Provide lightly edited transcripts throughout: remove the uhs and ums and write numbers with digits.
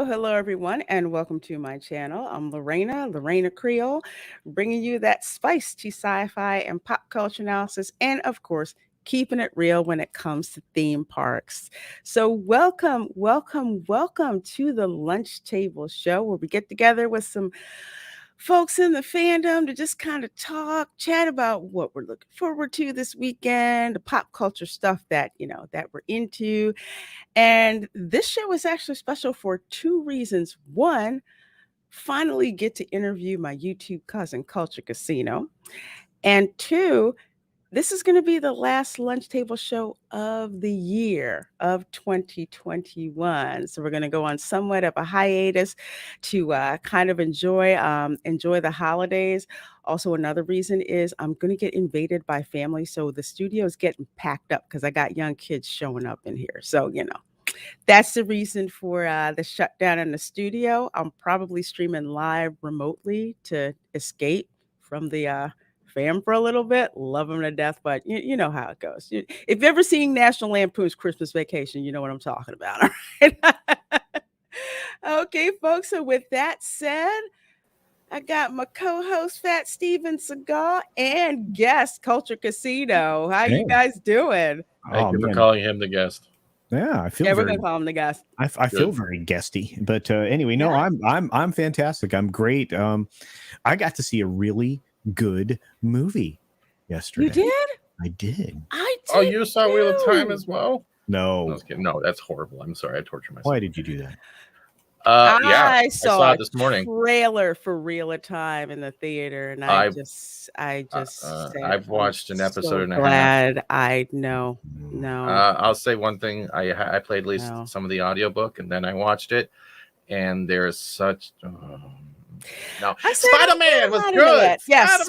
Hello, everyone, and welcome to my channel. I'm Reina Creole, bringing you that spice to sci-fi and pop culture analysis, and of course, keeping it real when it comes to theme parks. So welcome to the Lunch Table Show, where we get together with some folks in the fandom to just kind of talk, chat about what we're looking forward to this weekend, the pop culture stuff that we're into. And this show is actually special for two reasons. One, finally get to interview my YouTube cousin, Culture Casino. And two, this is going to be the last Lunch Table Show of the year of 2021. So we're going to go on somewhat of a hiatus to kind of enjoy the holidays. Also, another reason is I'm going to get invaded by family. So the studio is getting packed up because I got young kids showing up in here. So, that's the reason for the shutdown in the studio. I'm probably streaming live remotely to escape from the fam for a little bit. Love them to death, but you know how it goes. If you've ever seen National Lampoon's Christmas Vacation, you know what I'm talking about. All right? Okay, folks. So with that said, I got my co-host Fat Steven Seagal and guest Culture Casino. How you guys doing? Thank you for calling him the guest. Yeah, I feel. Yeah, we're gonna call him the guest. I feel very guesty, but anyway, no, I'm fantastic. I'm great. I got to see a really good movie yesterday. You did? I did. I did. Oh, you saw Wheel of Time as well? No. No, that's horrible. I'm sorry, I tortured myself. Why did you do that? I saw it this morning. Trailer for Wheel of Time in the theater, and I just I've watched an episode and a half. Glad I know. I'll say one thing. I played at least some of the audiobook, and then I watched it, and there's such. No, Spider-Man was good. Yes,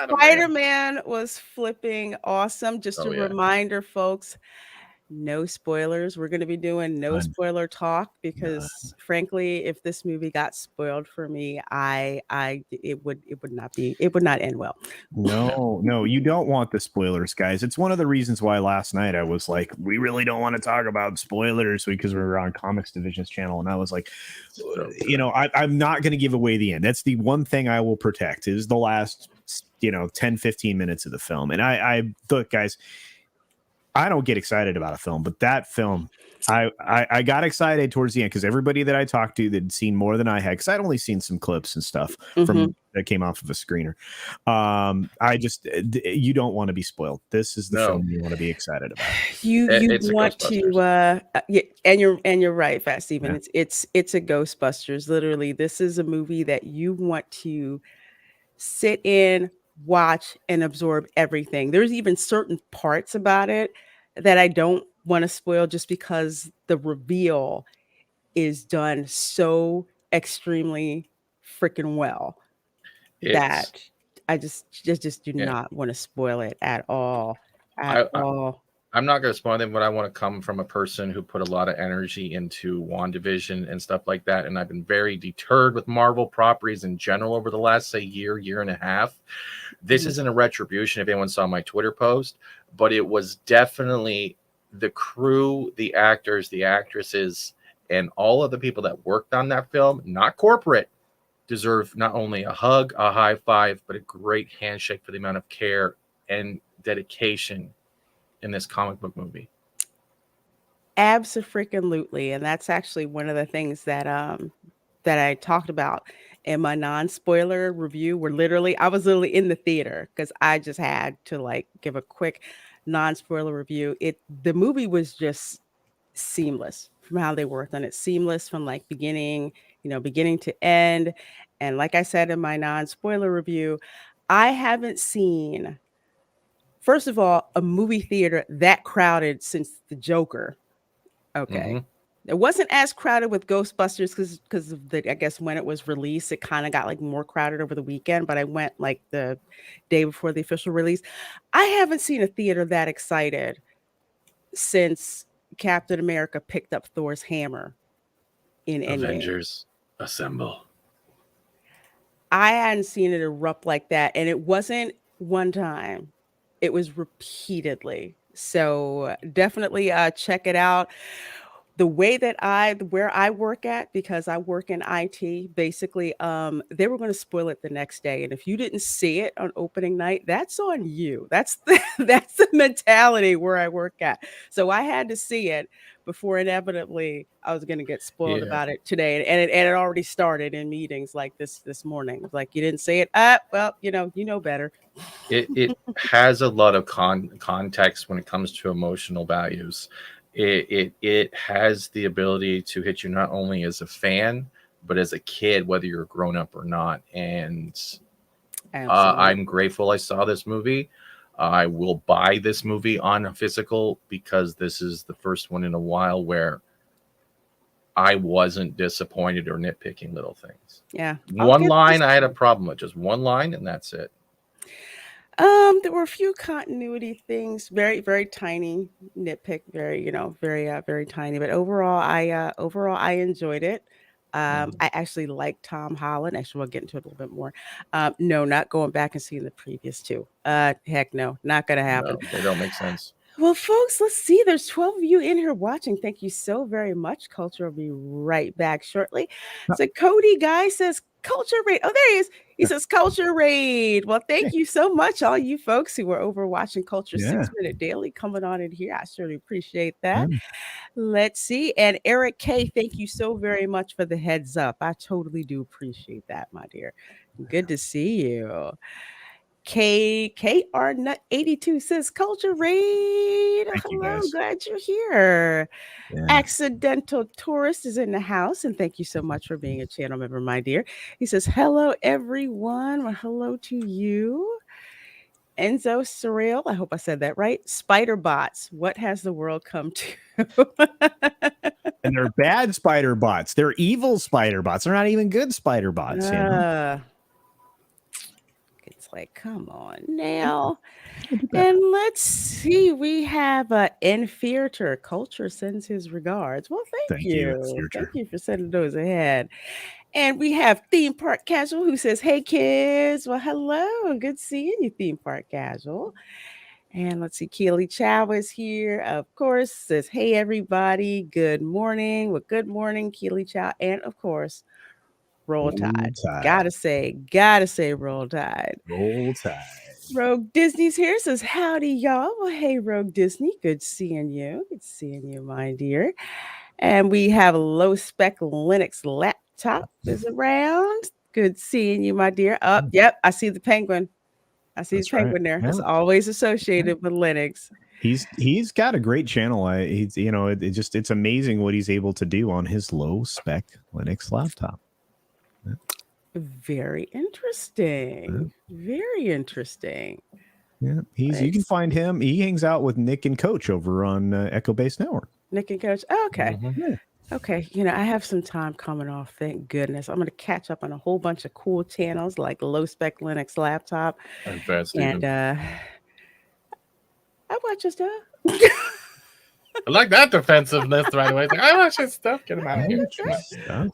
Spider-Man was flipping awesome. Just a reminder, folks. No spoilers. We're going to be doing no spoiler talk because, frankly, if this movie got spoiled for me, it would not end well. No, you don't want the spoilers, guys. It's one of the reasons why last night I was like, we really don't want to talk about spoilers because we were on Comics Division's channel, and I was like, I'm not going to give away the end. That's the one thing I will protect is the last 10-15 minutes of the film. And I look, guys, I don't get excited about a film, but that film, I got excited towards the end because everybody that I talked to that had seen more than I had, because I'd only seen some clips and stuff from that came off of a screener. You don't want to be spoiled. This is the film you want to be excited about. You want to, and you're right, Fat Steven. Yeah. It's a Ghostbusters. Literally, this is a movie that you want to sit in, watch, and absorb everything. There's even certain parts about it that I don't want to spoil just because the reveal is done so extremely freaking well that It's I just do yeah. not want to spoil it at all. At I all. I'm not going to spoil them, but I want to come from a person who put a lot of energy into WandaVision and stuff like that. And I've been very deterred with Marvel properties in general over the last, say, year and a half. This Mhm. isn't a retribution if anyone saw my Twitter post, but it was definitely the crew, the actors, the actresses, and all of the people that worked on that film, not corporate, deserve not only a hug, a high five, but a great handshake for the amount of care and dedication in this comic book movie. Abso-freaking-lutely, and that's actually one of the things that I talked about in my non-spoiler review, where I was literally in the theater because I just had to like give a quick non-spoiler review. The movie was just seamless from how they worked on it, seamless from like beginning to end. And like I said in my non-spoiler review, I haven't seen, first of all, a movie theater that crowded since the Joker. Okay. Mm-hmm. It wasn't as crowded with Ghostbusters because of I guess when it was released, it kind of got like more crowded over the weekend. But I went like the day before the official release. I haven't seen a theater that excited since Captain America picked up Thor's hammer in Endgame. Avengers assemble. I hadn't seen it erupt like that, and it wasn't one time; it was repeatedly. So definitely check it out. The way that where I work at, because I work in IT, basically, they were going to spoil it the next day, and if you didn't see it on opening night, that's on you. That's that's the mentality where I work at. So I had to see it before inevitably I was going to get spoiled Yeah. about it today, and it already started in meetings like this morning. It's like, you didn't see it, ah, well, you know better. It has a lot of context when it comes to emotional values. It has the ability to hit you not only as a fan but as a kid, whether you're grown up or not. And Absolutely. I'm grateful I saw this movie. I will buy this movie on a physical because this is the first one in a while where I wasn't disappointed or nitpicking little things. Yeah, I'll One get this. line I had a problem with, just one line, and that's it. There were a few continuity things, very, very tiny nitpick, very, very tiny. But overall I enjoyed it. I actually like Tom Holland. Actually, we'll get into it a little bit more. No, not going back and seeing the previous two. Heck no, not gonna happen. No, they don't make sense. Well, folks, let's see. There's 12 of you in here watching. Thank you so very much. Culture will be right back shortly. So Cody Guy says culture raid. Oh, there he is. He says culture raid. Well, thank you so much, all you folks who were over watching Culture 6 Minute Daily coming on in here. I surely appreciate that. Let's see. And Eric K, thank you so very much for the heads up. I totally do appreciate that, my dear. Good to see you. KR Nut 82 says culture raid. Thank you, Hello, guys. glad you're here. Yeah. Accidental Tourist is in the house, and thank you so much for being a channel member, my dear. He says, hello, everyone. Well, hello to you. Enzo Surreal, I hope I said that right. Spider bots, what has the world come to? And they're bad spider bots. They're evil spider bots. They're not even good spider bots, you know? It's like, come on now. And let's see, we have Inferior Culture sends his regards. Well, thank you. Thank you for sending those ahead. And we have Theme Park Casual who says, hey kids. Well, hello. Good seeing you, Theme Park Casual. And let's see, Keely Chow is here, of course, says, hey everybody, good morning. Well, good morning, Keely Chow. And of course, Roll Tide. Gotta say, Roll Tide. Roll Tide. Rogue Disney's here, says, howdy, y'all. Well, hey, Rogue Disney. Good seeing you. Good seeing you, my dear. And we have a low spec Linux laptop is around. Good seeing you, my dear. Yep, I see the penguin. I see the penguin there. It's always associated with Linux. He's got a great channel. He's it's amazing what he's able to do on his low spec Linux laptop. Very interesting. Very interesting. Yeah, he's you can Let's find him. He hangs out with Nick and Coach over on Echo Base Network. Nick and Coach. Oh, okay. Mhm. Yeah. Okay. I have some time coming off. Thank goodness. I'm going to catch up on a whole bunch of cool channels like Low Spec Linux Laptop. Advanced And Steven. I watch your stuff. I like that defensiveness right away. It's like, I watch his stuff. Get him out of I here. watch his stuff.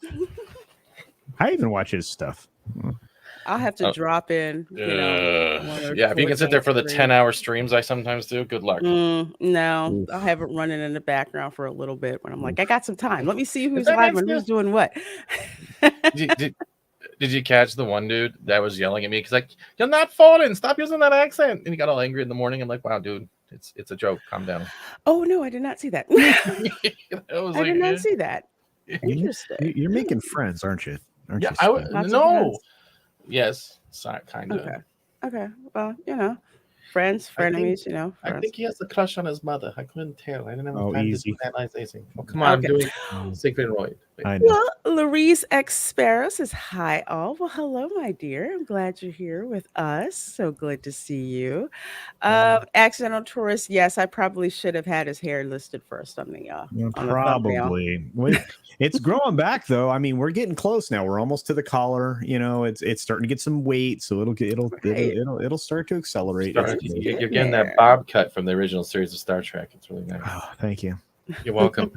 I even watch his stuff. I'll have to Oh. drop in, one or Yeah, if you four can sit there things for the for you. 10-hour streams I sometimes do, good luck. No, Oof. I'll have it running in the background for a little bit when I'm like, I got some time. Let me see If who's that live makes and you, who's doing what. did you catch the one dude that was yelling at me? He's like, "You're not foreign. Stop using that accent." And he got all angry in the morning. I'm like, "Wow, dude, it's a joke. Calm down." Oh no, I did not see that. I was I like, did not see that. You- Interesting. You're making friends, aren't you? Aren't yeah, you? Steve? Lots of no, friends. yes, kind of. Okay. Okay. Well, friends, I think frenemies, I friends. think he has a crush on his mother. I couldn't tell. I didn't have Oh, time easy. to analyze anything. Oh, come on, Okay. I'm doing Secret Royd. I know. Well, Larice X Sparrow says, hi, all. Well, hello, my dear. I'm glad you're here with us. So good to see you. Accidental Tourist, yes, I probably should have had his hair listed first on Yeah, the thumbnail. probably. It's growing back though. I mean, we're getting close now. We're almost to the collar. It's starting to get some weight, so Right. it'll start to accelerate. You're getting that bob cut from the original series of Star Trek. It's really nice. Oh, thank you. You're welcome.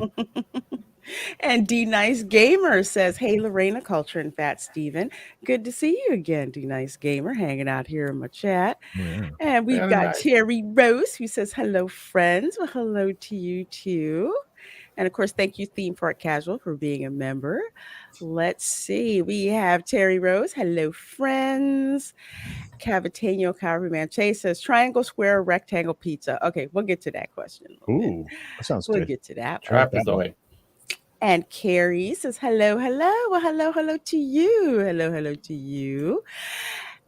And D Nice Gamer says, hey, Lorena, Culture and Fat Steven. Good to see you again, D Nice Gamer, hanging out here in my chat. Yeah. And we've Very got nice. Terry Rose who says, hello, friends. Well, hello to you too. And of course, thank you, Theme Park Casual, for being a member. Let's see. We have Terry Rose. Hello, friends. Cavitano Cavalryman Chase says, triangle, square, rectangle, pizza. Okay, we'll get to that question. Ooh, that sounds We'll good. get to that. Trapezoid. And Carrie says, hello, hello. Well, hello to you. Hello to you.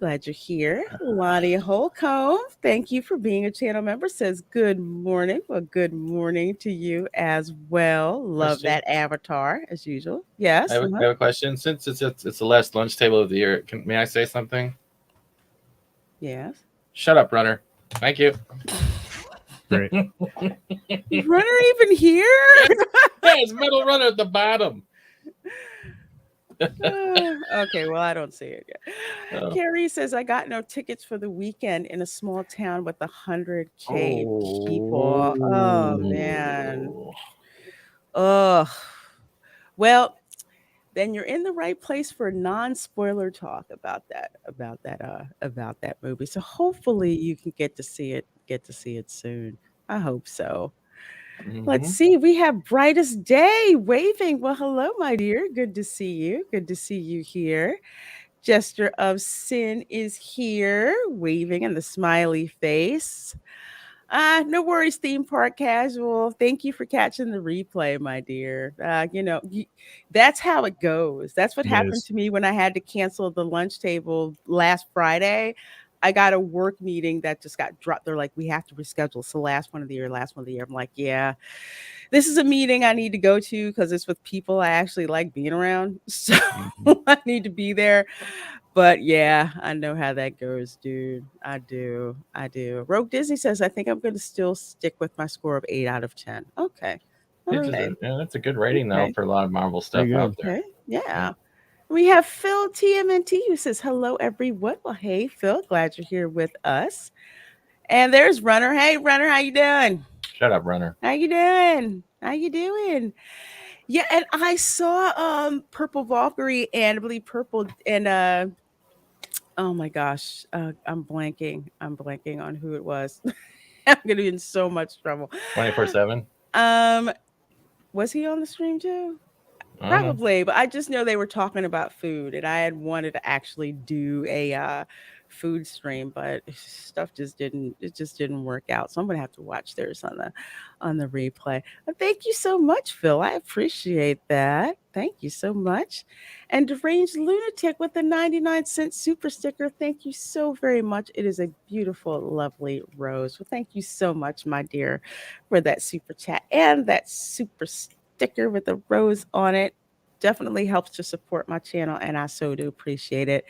Glad you're here. Lonnie Holcomb, thank you for being a channel member. Says, good morning. Well, good morning to you as well. Love Question. that avatar as usual. Yes. I have a question. Since it's the last lunch table of the year, may I say something? Yes. Shut up, runner. Thank you. Great. Runner even here? There's middle runner at the bottom. Okay, well, I don't see it yet. Oh. Carrie says, I got no tickets for the weekend in a small town with 100K people. Oh, man. Ugh. Well, then you're in the right place for non-spoiler talk about that movie. So hopefully you can get to see it soon. I hope so. Let's see. We have Brightest Day waving. Well, hello, my dear. Good to see you. Good to see you here. Gesture of Sin is here, waving and the smiley face. No worries, theme park casual. Thank you for catching the replay, my dear. That's how it goes. That's what It happened is. to me when I had to cancel the lunch table last Friday. I got a work meeting that just got dropped. They're like, we have to reschedule. It's the last one of the year, last one of the year. I'm like, yeah, this is a meeting I need to go to because it's with people I actually like being around. So I need to be there. But yeah, I know how that goes, dude. I do. Rogue Disney says, I think I'm going to still stick with my score of 8 out of 10. Okay. All right. That's a good rating now Okay. for a lot of Marvel stuff There you out go. there. Okay. Yeah. We have Phil TMNT who says, hello, everyone. Well, hey, Phil. Glad you're here with us. And there's Runner. Hey, Runner. How you doing? Shut up, runner. How you doing? Yeah, and I saw Purple Valkyrie and I believe Purple and oh my gosh, I'm blanking on who it was. I'm gonna be in so much trouble. 24/7. Was he on the stream too? I don't know. Probably, but I just know they were talking about food, and I had wanted to actually do a food stream, but stuff just didn't work out. So I'm gonna have to watch theirs on the replay. But thank you so much, Phil. I appreciate that. Thank you so much. And Deranged Lunatic with the 99-cent super sticker. Thank you so very much. It is a beautiful, lovely rose. Well, thank you so much, my dear, for that super chat and that super sticker with a rose on it. definitely helps to support my channel, and I so do appreciate it.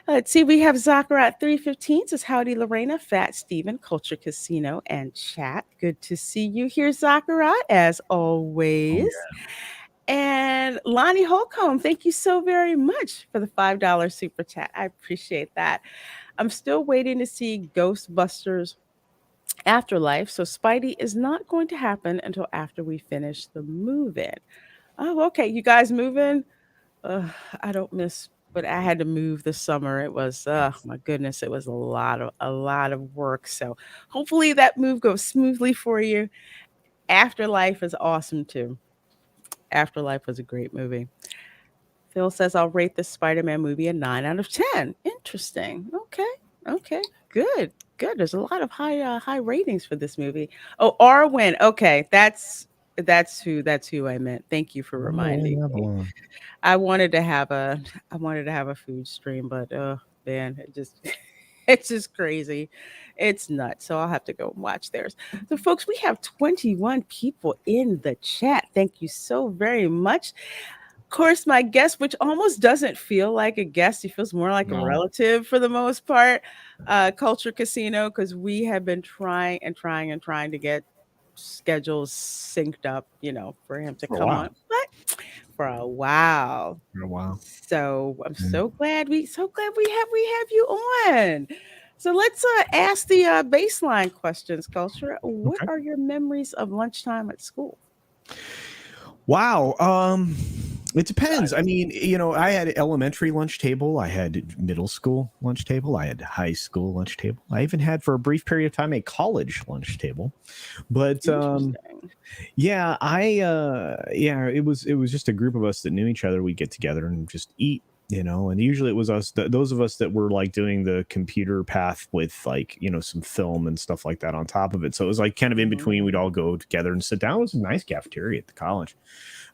Let's see, we have Zachary at 315 says, Howdy, Lorena, Fat Steven, Culture Casino, and chat. Good to see you here, Zachary, as Oh, always. And Lonnie Holcomb, thank you so very much for the $5 super chat. I appreciate that. I'm still waiting to see Ghostbusters Afterlife, so Spidey is not going to happen until after we finish the move-in. Oh, okay. You guys moving? Uh, I don't miss, but I had to move this summer. It was, my goodness, it was a lot of work. So hopefully that move goes smoothly for you. Afterlife is awesome too. Afterlife was a great movie. Phil says I'll rate the Spider-Man movie a 9 out of 10. Interesting. Okay. Good. There's a lot of high ratings for this movie. Oh, Arwen. Okay, that's who I meant. Thank you for reminding me. I wanted to have a food stream, but man, it just it's just crazy. It's nuts. So I'll have to go and watch theirs. So folks, we have 21 people in the chat. Thank you so very much. Of course, my guest, which almost doesn't feel like a guest, he feels more like a No. relative for the most part, Culture Casino, because we have been trying to get schedules synced up, for him to for a come while. on. But for a while. For a while. So I'm so glad we have you on. So let's ask the baseline questions, Culture. What Okay. are your memories of lunchtime at school? Wow. It depends. I mean, I had elementary lunch table. I had middle school lunch table. I had high school lunch table. I even had for a brief period of time a college lunch table. But Interesting. yeah, it was just a group of us that knew each other. We'd get together and just eat. And usually it was us, those of us that were like doing the computer path with like, some film and stuff like that on top of it. So it was like kind of in between. We'd all go together and sit down. It was a nice cafeteria at the college.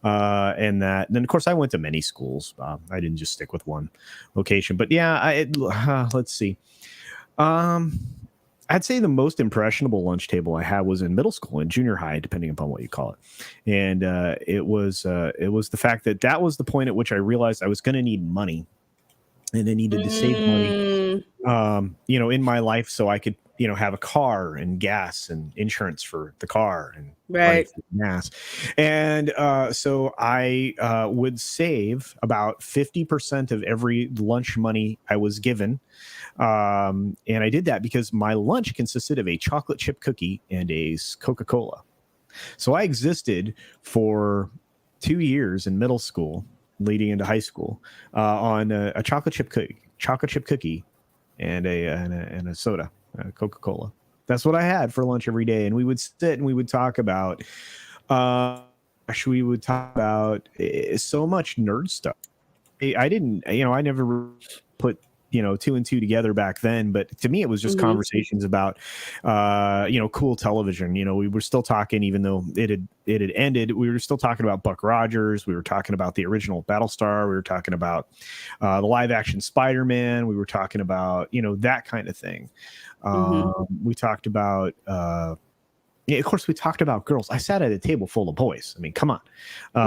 And then of course I went to many schools. I didn't just stick with one location, but yeah, let's see. I'd say the most impressionable lunch table I had was in middle school and junior high, depending upon what you call it. And it was the fact that was the point at which I realized I was going to need money, and I needed to save money, in my life so I could, have a car and gas and insurance for the car and money for gas. And so I would save about 50% of every lunch money I was given. And I did that because my lunch consisted of a chocolate chip cookie and a Coca-Cola. So I existed for 2 years in middle school leading into high school on a chocolate chip cookie and a soda, Coca-Cola. That's what I had for lunch every day. And we would sit and we would talk about so much nerd stuff. I didn't, I never put, 2 and 2 together back then, but to me it was just conversations about cool television. We were still talking, even though it had ended, we were still talking about Buck Rogers. We were talking about the original Battlestar. We were talking about the live action Spider-Man. We were talking about that kind of thing. We talked about of course, we talked about girls. I sat at a table full of boys. I mean, come on. We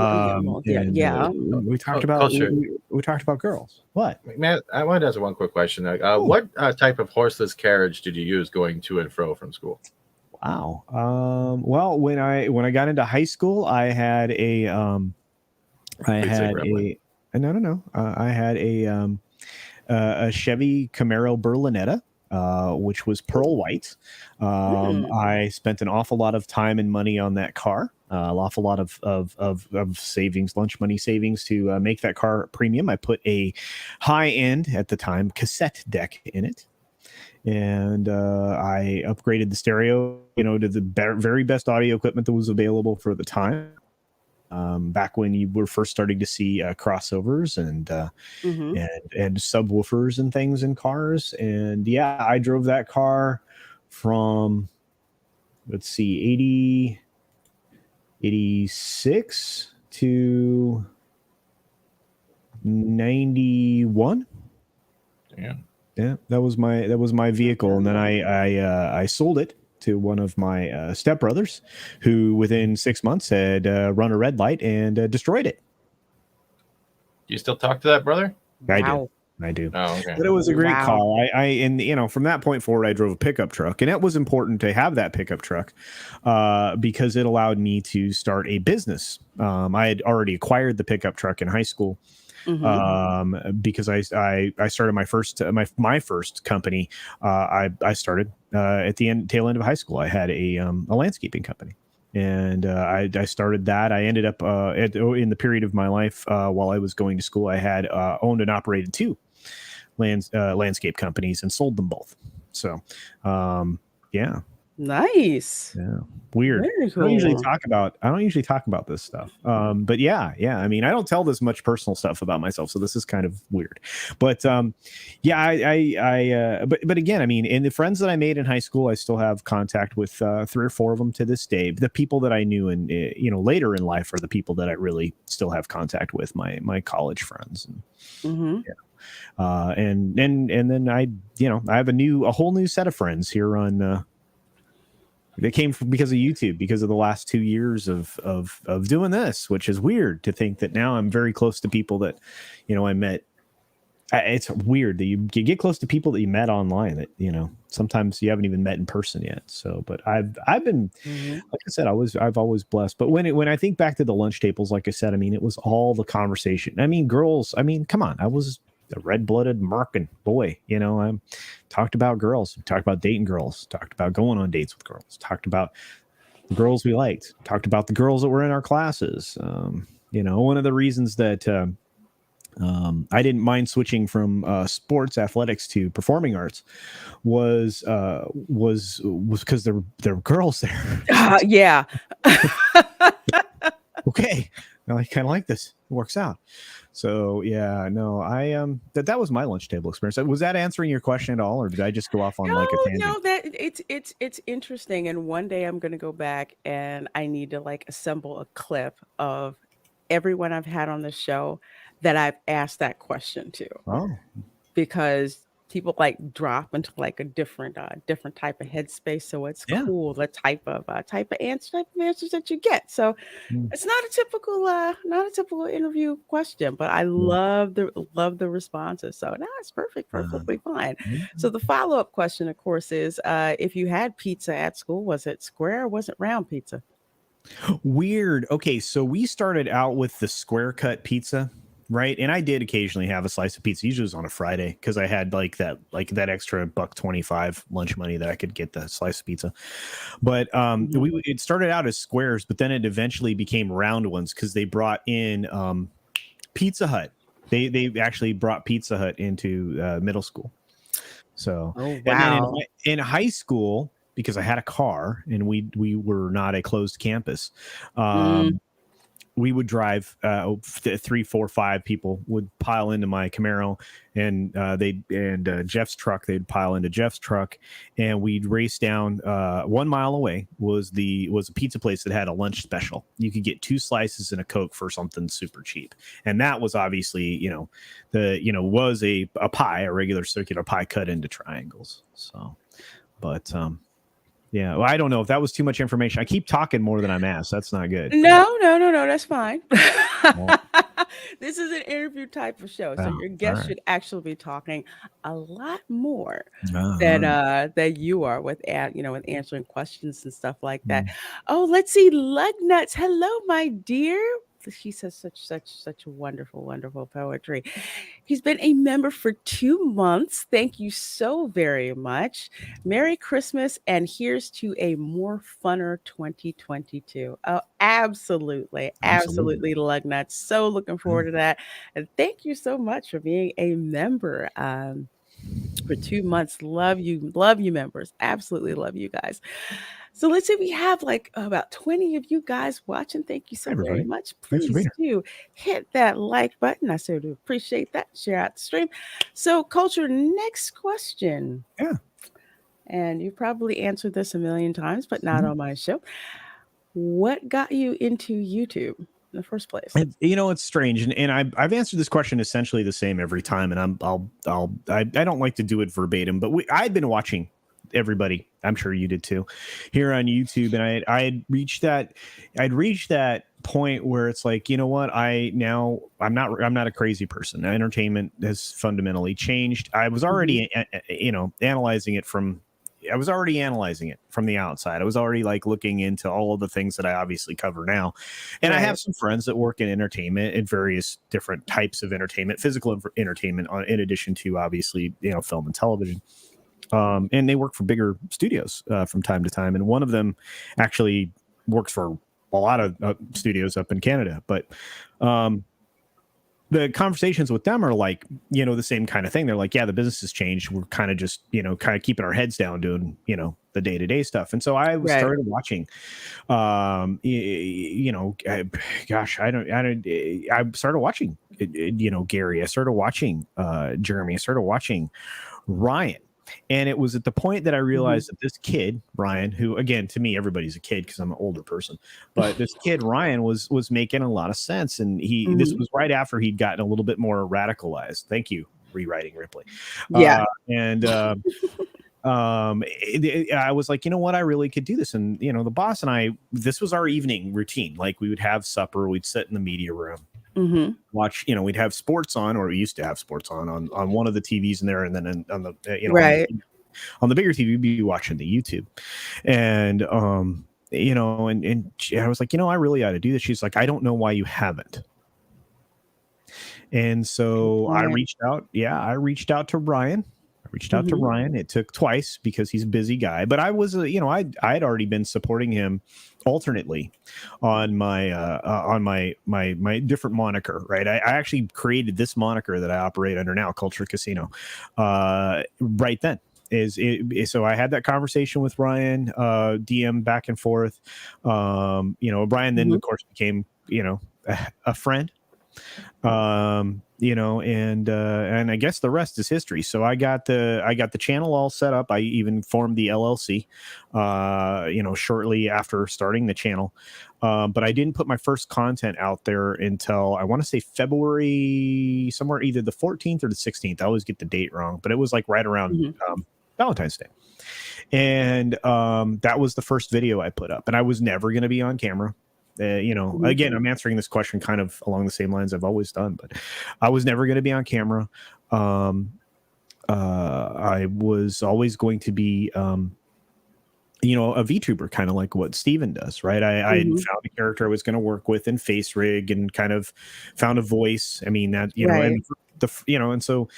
talked about we talked about girls. What? Man, I wanted to ask one quick question. What type of horseless carriage did you use going to and fro from school? Wow. Well, when I got into high school, I had a no. I had a Chevy Camaro Berlinetta. Which was pearl white. I spent an awful lot of time and money on that car, an awful lot of savings, lunch money savings to make that car premium. I put a high-end, at the time, cassette deck in it. And I upgraded the stereo, to the very best audio equipment that was available for the time. Back when you were first starting to see crossovers and subwoofers and things in cars. And yeah, I drove that car from, 86 to 91. Yeah, that was my vehicle. And then I sold it to one of my stepbrothers, who within 6 months had run a red light and destroyed it. You still talk to that brother? Wow. I do. Oh, okay. But it was a great Wow. call. And you know, from that point forward, I drove a pickup truck, and it was important to have that pickup truck because it allowed me to start a business. I had already acquired the pickup truck in high school. Because I started my first my first company. I started at the tail end of high school. I had a landscaping company, and I started that. I ended up in the period of my life while I was going to school, I had owned and operated two landscape companies and sold them both. So, yeah. Nice. Yeah. Weird. Very I don't usually cool. talk about this stuff. But yeah. I mean, I don't tell this much personal stuff about myself, so this is kind of weird. But yeah, but again, I mean, in the friends that I made in high school, I still have contact with 3 or 4 of them to this day. The people that I knew in later in life are the people that I really still have contact with, my college friends. And, and then I have a whole new set of friends here on. They came because of YouTube, because of the last 2 years of doing this, which is weird to think that now I'm very close to people that, I met. It's weird that you get close to people that you met online that, sometimes you haven't even met in person yet. So, but I've been, like I said, I've always blessed. But when I think back to the lunch tables, like I said, I mean, it was all the conversation. I mean, girls, I mean, come on, I was a red-blooded American boy. I talked about girls, talked about dating girls, talked about going on dates with girls, talked about the girls we liked, talked about the girls that were in our classes. One of the reasons that I didn't mind switching from sports athletics to performing arts was because there were girls there. Yeah. Okay, I kind of like this. It works out. So yeah, no, I that was my lunch table experience. Was that answering your question at all, or did I just go off on like a tangent? No, that it's interesting. And one day I'm gonna go back and I need to like assemble a clip of everyone I've had on the show that I've asked that question to. Oh, Because people like drop into like a different type of headspace. So it's yeah. cool the type of answers that you get. So it's not a typical interview question, but I love the responses. So no, it's perfectly fine. So the follow-up question, of course, is if you had pizza at school, was it square or was it round pizza? Weird. Okay, so we started out with the square cut pizza, right? And I did occasionally have a slice of pizza. Usually it was on a Friday because I had like that extra $1.25 lunch money that I could get the slice of pizza. But it started out as squares, but then it eventually became round ones because they brought in Pizza Hut. They actually brought Pizza Hut into middle school. So, Oh, and then wow. in high school, because I had a car and we were not a closed campus, we would drive 3, 4, 5 people would pile into my Camaro, and Jeff's truck. They'd pile into Jeff's truck, and we'd race down. 1 mile away was a pizza place that had a lunch special. You could get 2 slices and a Coke for something super cheap, and that was obviously was a pie, a regular circular pie cut into triangles. So, but yeah, well, I don't know if that was too much information. I keep talking more than I'm asked. That's not good. No, that's fine. This is an interview type of show, so Oh, your guest all right. should actually be talking a lot more than Uh-huh. that you are with with answering questions and stuff like that. Mm. Oh, let's see, Lug Nuts. Hello, my dear. She says such wonderful poetry. He's been a member for 2 months. Thank you so very much. Merry Christmas, and here's to a more funner 2022. Oh, absolutely. Absolutely. Absolutely, Lug Nuts. So looking forward to that. And thank you so much for being a member. For 2 months. Love you, members. Absolutely love you guys. So let's say we have like about 20 of you guys watching. Thank you so Hi, very everybody. much. Thanks for being Please do hit that like button. I so do appreciate that. Share out the stream. So, Culture, next question. here. And you probably answered this a million times, but not on my show. What got you into YouTube in the first place? It's strange, and I've answered this question essentially the same every time, and I don't like to do it verbatim, but I'd been watching everybody, I'm sure you did too, here on YouTube, and I had reached that point where it's like, you know what, I'm not a crazy person. Entertainment has fundamentally changed. I was already analyzing it from the outside. I was already like looking into all of the things that I obviously cover now. And I have some friends that work in entertainment, in various different types of entertainment, physical entertainment, in addition to obviously, film and television. And they work for bigger studios from time to time. And one of them actually works for a lot of studios up in Canada. But the conversations with them are like, the same kind of thing. They're like, yeah, the business has changed. We're kind of just, kind of keeping our heads down doing, the day-to-day stuff. And so I started watching, I started watching, Gary, I started watching Jeremy, I started watching Ryan. And it was at the point that I realized that this kid, Ryan, who, again, to me, everybody's a kid because I'm an older person, but this kid, Ryan, was making a lot of sense. And this was right after he'd gotten a little bit more radicalized. Thank you, Rewriting Ripley. Yeah. I was like, you know what, I really could do this. And, the boss and I, this was our evening routine. Like, we would have supper, we'd sit in the media room. Watch, we'd have sports on, or we used to have sports on one of the TVs in there, and then on the on the bigger TV we'd be watching the YouTube, and and I was like, I really ought to do this. She's like, I don't know why you haven't. And so I reached out to Ryan. It took twice because he's a busy guy, but I was, I had already been supporting him alternately on my my different moniker, right? I actually created this moniker that I operate under now, Culture Casino, right then. So I had that conversation with Ryan, DM back and forth. Brian then of course became, a friend. And I guess the rest is history. So I got the channel all set up. I even formed the LLC, shortly after starting the channel. But I didn't put my first content out there until, I want to say, February, somewhere either the 14th or the 16th. I always get the date wrong, but it was like right around Valentine's Day. And that was the first video I put up, and I was never going to be on camera. Again, I'm answering this question kind of along the same lines I've always done, but I was never going to be on camera. I was always going to be, a VTuber, kind of like what Steven does, right? I had found a character I was going to work with in Face Rig, and kind of found a voice. I mean, that, and so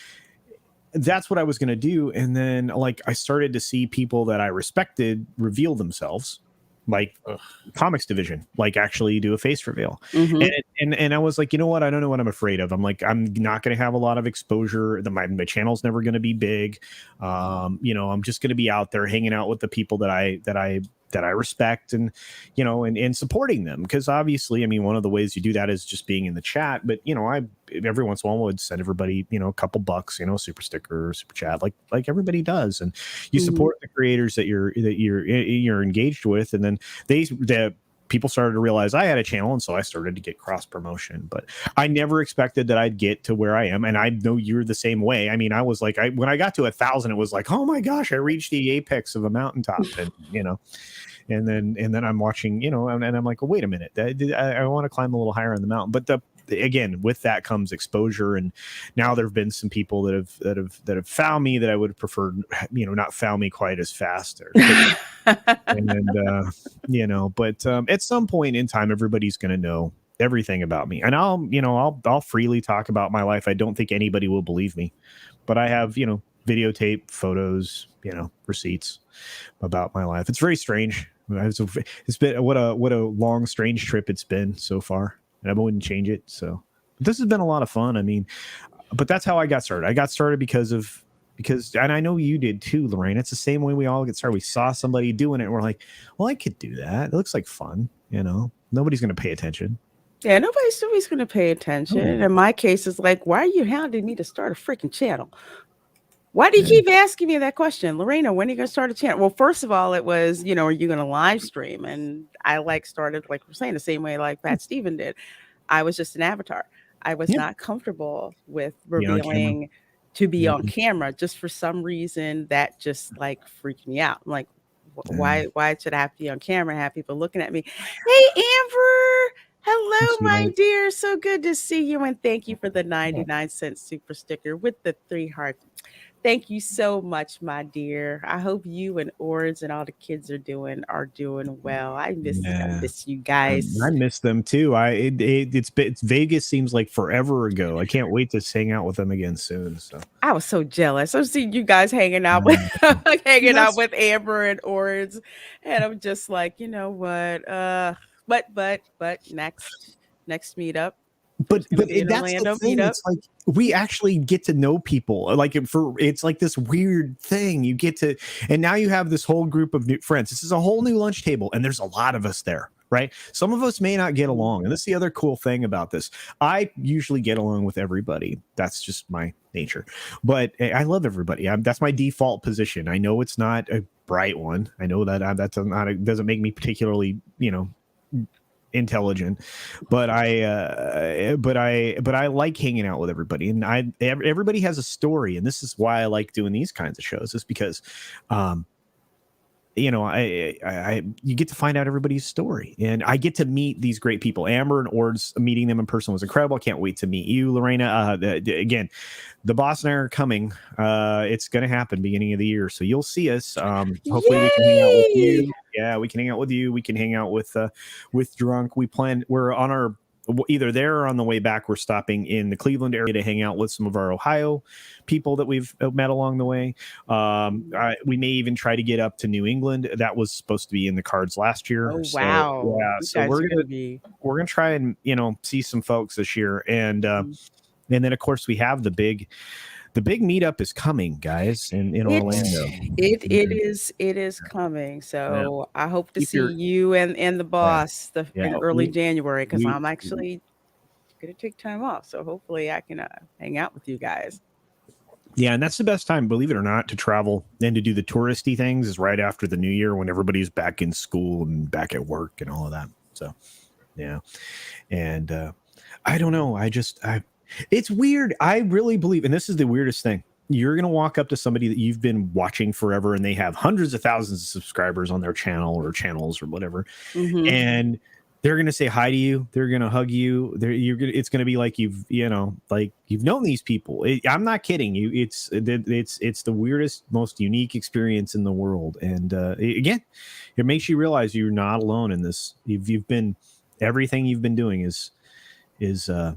that's what I was going to do. And then, like, I started to see people that I respected reveal themselves, like comics division, like actually do a face reveal. And I was like, you know what, I don't know what I'm afraid of. I'm like, I'm not going to have a lot of exposure. My channel's never going to be big. I'm just going to be out there hanging out with the people that I respect, and and supporting them, because obviously, I mean, one of the ways you do that is just being in the chat. But I every once in a while would send everybody a couple bucks, super sticker or super chat, like everybody does, and you support the creators that you're engaged with. And then the people started to realize I had a channel, and so I started to get cross promotion. But I never expected that I'd get to where I am, and I know you're the same way. I mean, I was like, when I got to 1,000, it was like, oh my gosh, I reached the apex of a mountaintop, and and then I'm watching, and I'm like, well, wait a minute, I want to climb a little higher on the mountain. But again, with that comes exposure, and now there have been some people that have found me that I would have preferred, not found me quite as fast, but at some point in time, everybody's going to know everything about me, and I'll freely talk about my life. I don't think anybody will believe me, but I have videotape, photos, receipts about my life. It's very strange. It's been what a long, strange trip it's been so far, and I wouldn't change it. So this has been a lot of fun. I mean, but that's how I got started. I got started because, and I know you did too, Lorraine. It's the same way we all get started. We saw somebody doing it, and we're like, well, I could do that. It looks like fun. Nobody's going to pay attention. Yeah, nobody's going to pay attention. In my case, it's like, why are you hounding me to start a freaking channel? Why do you keep asking me that question, Lorena? When are you going to start a channel? Well, first of all, it was, are you going to live stream? And I started, like we're saying, the same way like Pat Steven did. I was just an avatar. I was not comfortable with revealing to be on Mhm. camera. Just for some reason, that just like freaked me out. I'm like, Yeah. why should I have to be on camera and have people looking at me? Hey, Amber. Hello, my Sweetheart. dear. So good to see you. And thank you for the Yeah. 99-cent super sticker with the 3 hearts. Thank you so much, my dear. I hope you and Ords and all the kids are doing well. I Yeah. miss you I guys. miss them too. It's Vegas seems like forever ago. I can't wait to hang out with them again soon. So I was so jealous. I'm seeing you guys hanging out with like See, hanging out that's with Amber and Ords, and I'm just like, you know what? But next meetup but is gonna be in that's the Orlando. thing. Meetup. It's like we actually get to know people. Like it's like this weird thing. You get to, and now you have this whole group of new friends. This is a whole new lunch table, and there's a lot of us there. Right. Some of us may not get along. And that's the other cool thing about this. I usually get along with everybody. That's just my nature. But I love everybody. That's my default position. I know it's not a bright one. I know that doesn't make me particularly, intelligent, but I like hanging out with everybody, and everybody has a story, and this is why I like doing these kinds of shows, is because you get to find out everybody's story, and I get to meet these great people. Amber and Ords, meeting them in person was incredible. I can't wait to meet you, Lorena. Again, the boss and I are coming. It's going to happen beginning of the year, so you'll see us. Hopefully we can hang out with Yay! you. Yeah, we can hang out with you. We can hang out with Drunk. We're on our either there or on the way back. We're stopping in the Cleveland area to hang out with some of our Ohio people that we've met along the way. We may even try to get up to New England. That was supposed to be in the cards last year. Oh So wow! yeah, You so guys are gonna be. we're gonna try and see some folks this year, and then of course we have the big meetup is coming, guys, in Orlando. It is coming. So I hope to Keep see your you and the boss in early we January, because we I'm actually gonna take time off. So hopefully I can hang out with you guys. Yeah, and that's the best time, believe it or not, to travel and to do the touristy things is right after the new year, when everybody's back in school and back at work and all of that. So, yeah. And I don't know. It's weird. I really believe, and this is the weirdest thing. You're going to walk up to somebody that you've been watching forever, and they have hundreds of thousands of subscribers on their channel or channels or whatever. Mm-hmm. And they're going to say hi to you. They're going to hug you. It's going to be like you've known these people. I'm not kidding you. It's the weirdest, most unique experience in the world. And again, it makes you realize you're not alone in this. You've been, everything you've been doing is the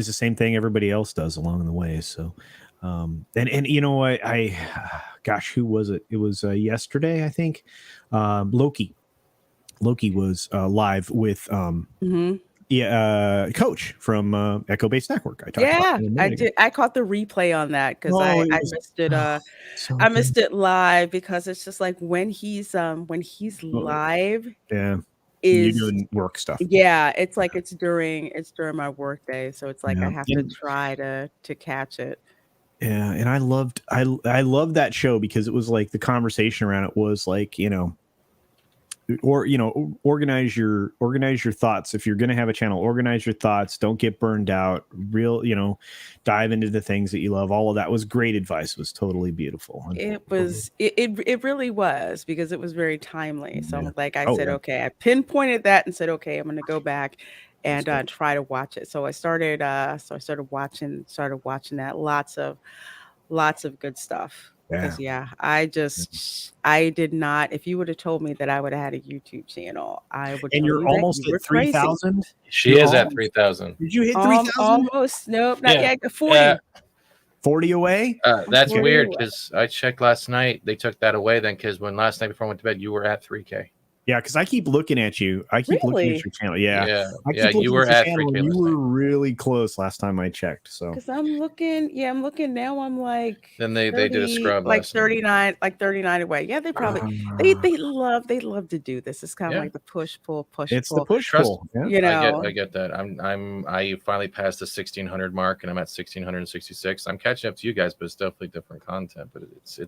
same thing everybody else does along the way. So, and you know what? Gosh, who was it? It was yesterday, I think. Loki was live with Coach from Echo Base Network. I talked about him I did. I caught the replay on that because it I was missed it. so I good. missed it live because it's just like when he's live Yeah, you is doing work stuff. yeah, it's like it's during my work day, so it's like I Yeah. have to try to catch it. Yeah, and I loved that show because it was like the conversation around it was like, organize your thoughts. If you're going to have a channel, organize your thoughts, don't get burned out, dive into the things that you love. All of that was great advice. It was totally beautiful. It really was, because it was very timely. So Yeah. like I Oh, said, yeah. okay, I pinpointed that and said, okay, I'm going to go back and try to watch it. So I started watching that. Lots of good stuff. Because I did not. If you would have told me that I would have had a YouTube channel, I would. And tell you're you that almost you were at 3,000. She is at 3,000. Did you hit 3,000? Almost. Nope, not Yeah. yet. 40. 40 away. That's 40 weird away. because I checked last night. They took that away then, because when last night before I went to bed, you were at 3K. Yeah, because I keep looking at you. I keep looking at your channel. Yeah. I keep looking you were your at channel, 3K. and you were really close last time I checked. So Because I'm looking now. I'm like, Then they did a scrub like last night. 39 away. Yeah, they probably they love to do this. It's kind of like the push pull. It's the push Trust- pull. Yeah. I get that. I finally passed the 1,600 mark, and I'm at 1,666. I'm catching up to you guys, but it's definitely different content. But it's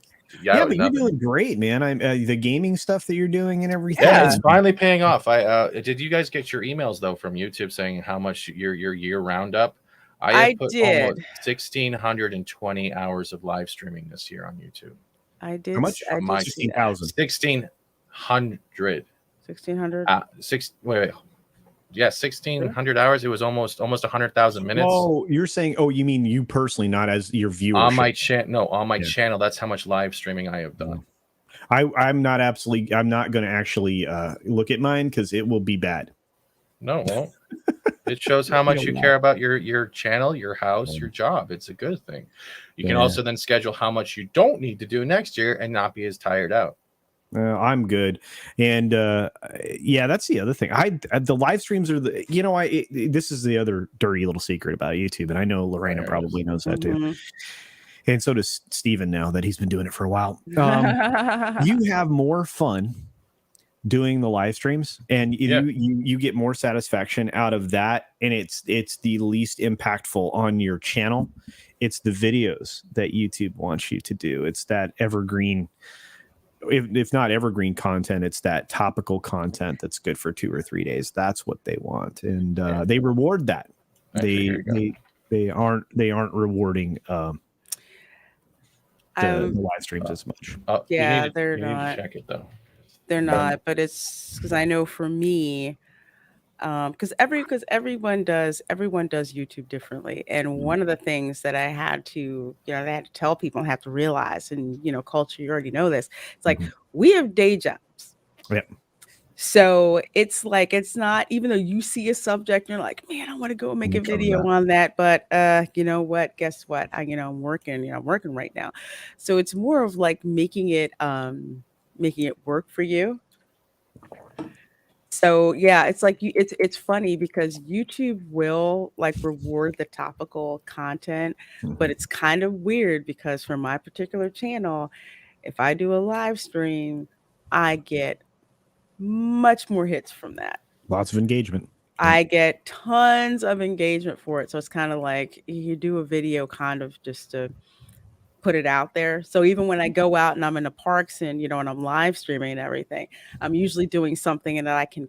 But you're doing great, man. I'm the gaming stuff that you're doing and everything. Yeah, it's finally paying off. Did you guys get your emails though from YouTube saying how much your year roundup? I I have put did. almost 1,620 hours of live streaming this year on YouTube. How much? I On did my see that. 16,000. 1,600. 1,600. Six. Wait. Yeah, Really? 1,600 hours. It was almost 100,000 minutes Oh, you're saying, oh, you mean you personally, not as your on my viewership. channel. No, on my Yeah. channel. That's how much live streaming I have done. I'm not going to actually look at mine because it will be bad. No, it won't. It shows how much you care about your channel, your house, your job. It's a good thing. You can also then schedule how much you don't need to do next year and not be as tired out. I'm good, and yeah, that's the other thing. The live streams are this is the other dirty little secret about YouTube, and I know Lorena probably knows that too, and so does Steven now that he's been doing it for a while. You have more fun doing the live streams, and you get more satisfaction out of that, and it's the least impactful on your channel. It's the videos that YouTube wants you to do. It's that evergreen. If not evergreen content, it's that topical content that's good for 2 or 3 days. That's what they want, and they reward that. They aren't rewarding the live streams as much. Yeah, they're not. Check it though. They're not, but it's because I know for me, because everyone does YouTube differently, and one of the things that I had to tell people and have to realize, and culture, you already know this. It's like we have day jobs. Yeah. So it's like, it's not, even though you see a subject and you're like, man, I want to go make a video on that, but you know what? Guess what? I'm working. I'm working right now. So it's more of like making it work for you. So yeah, it's like it's funny because YouTube will like reward the topical content, but it's kind of weird because for my particular channel, if I do a live stream, I get much more hits from that. Lots of engagement. I get tons of engagement for it. So it's kind of like you do a video kind of just to put it out there. So even when I go out and I'm in the parks and and I'm live streaming and everything, I'm usually doing something that I can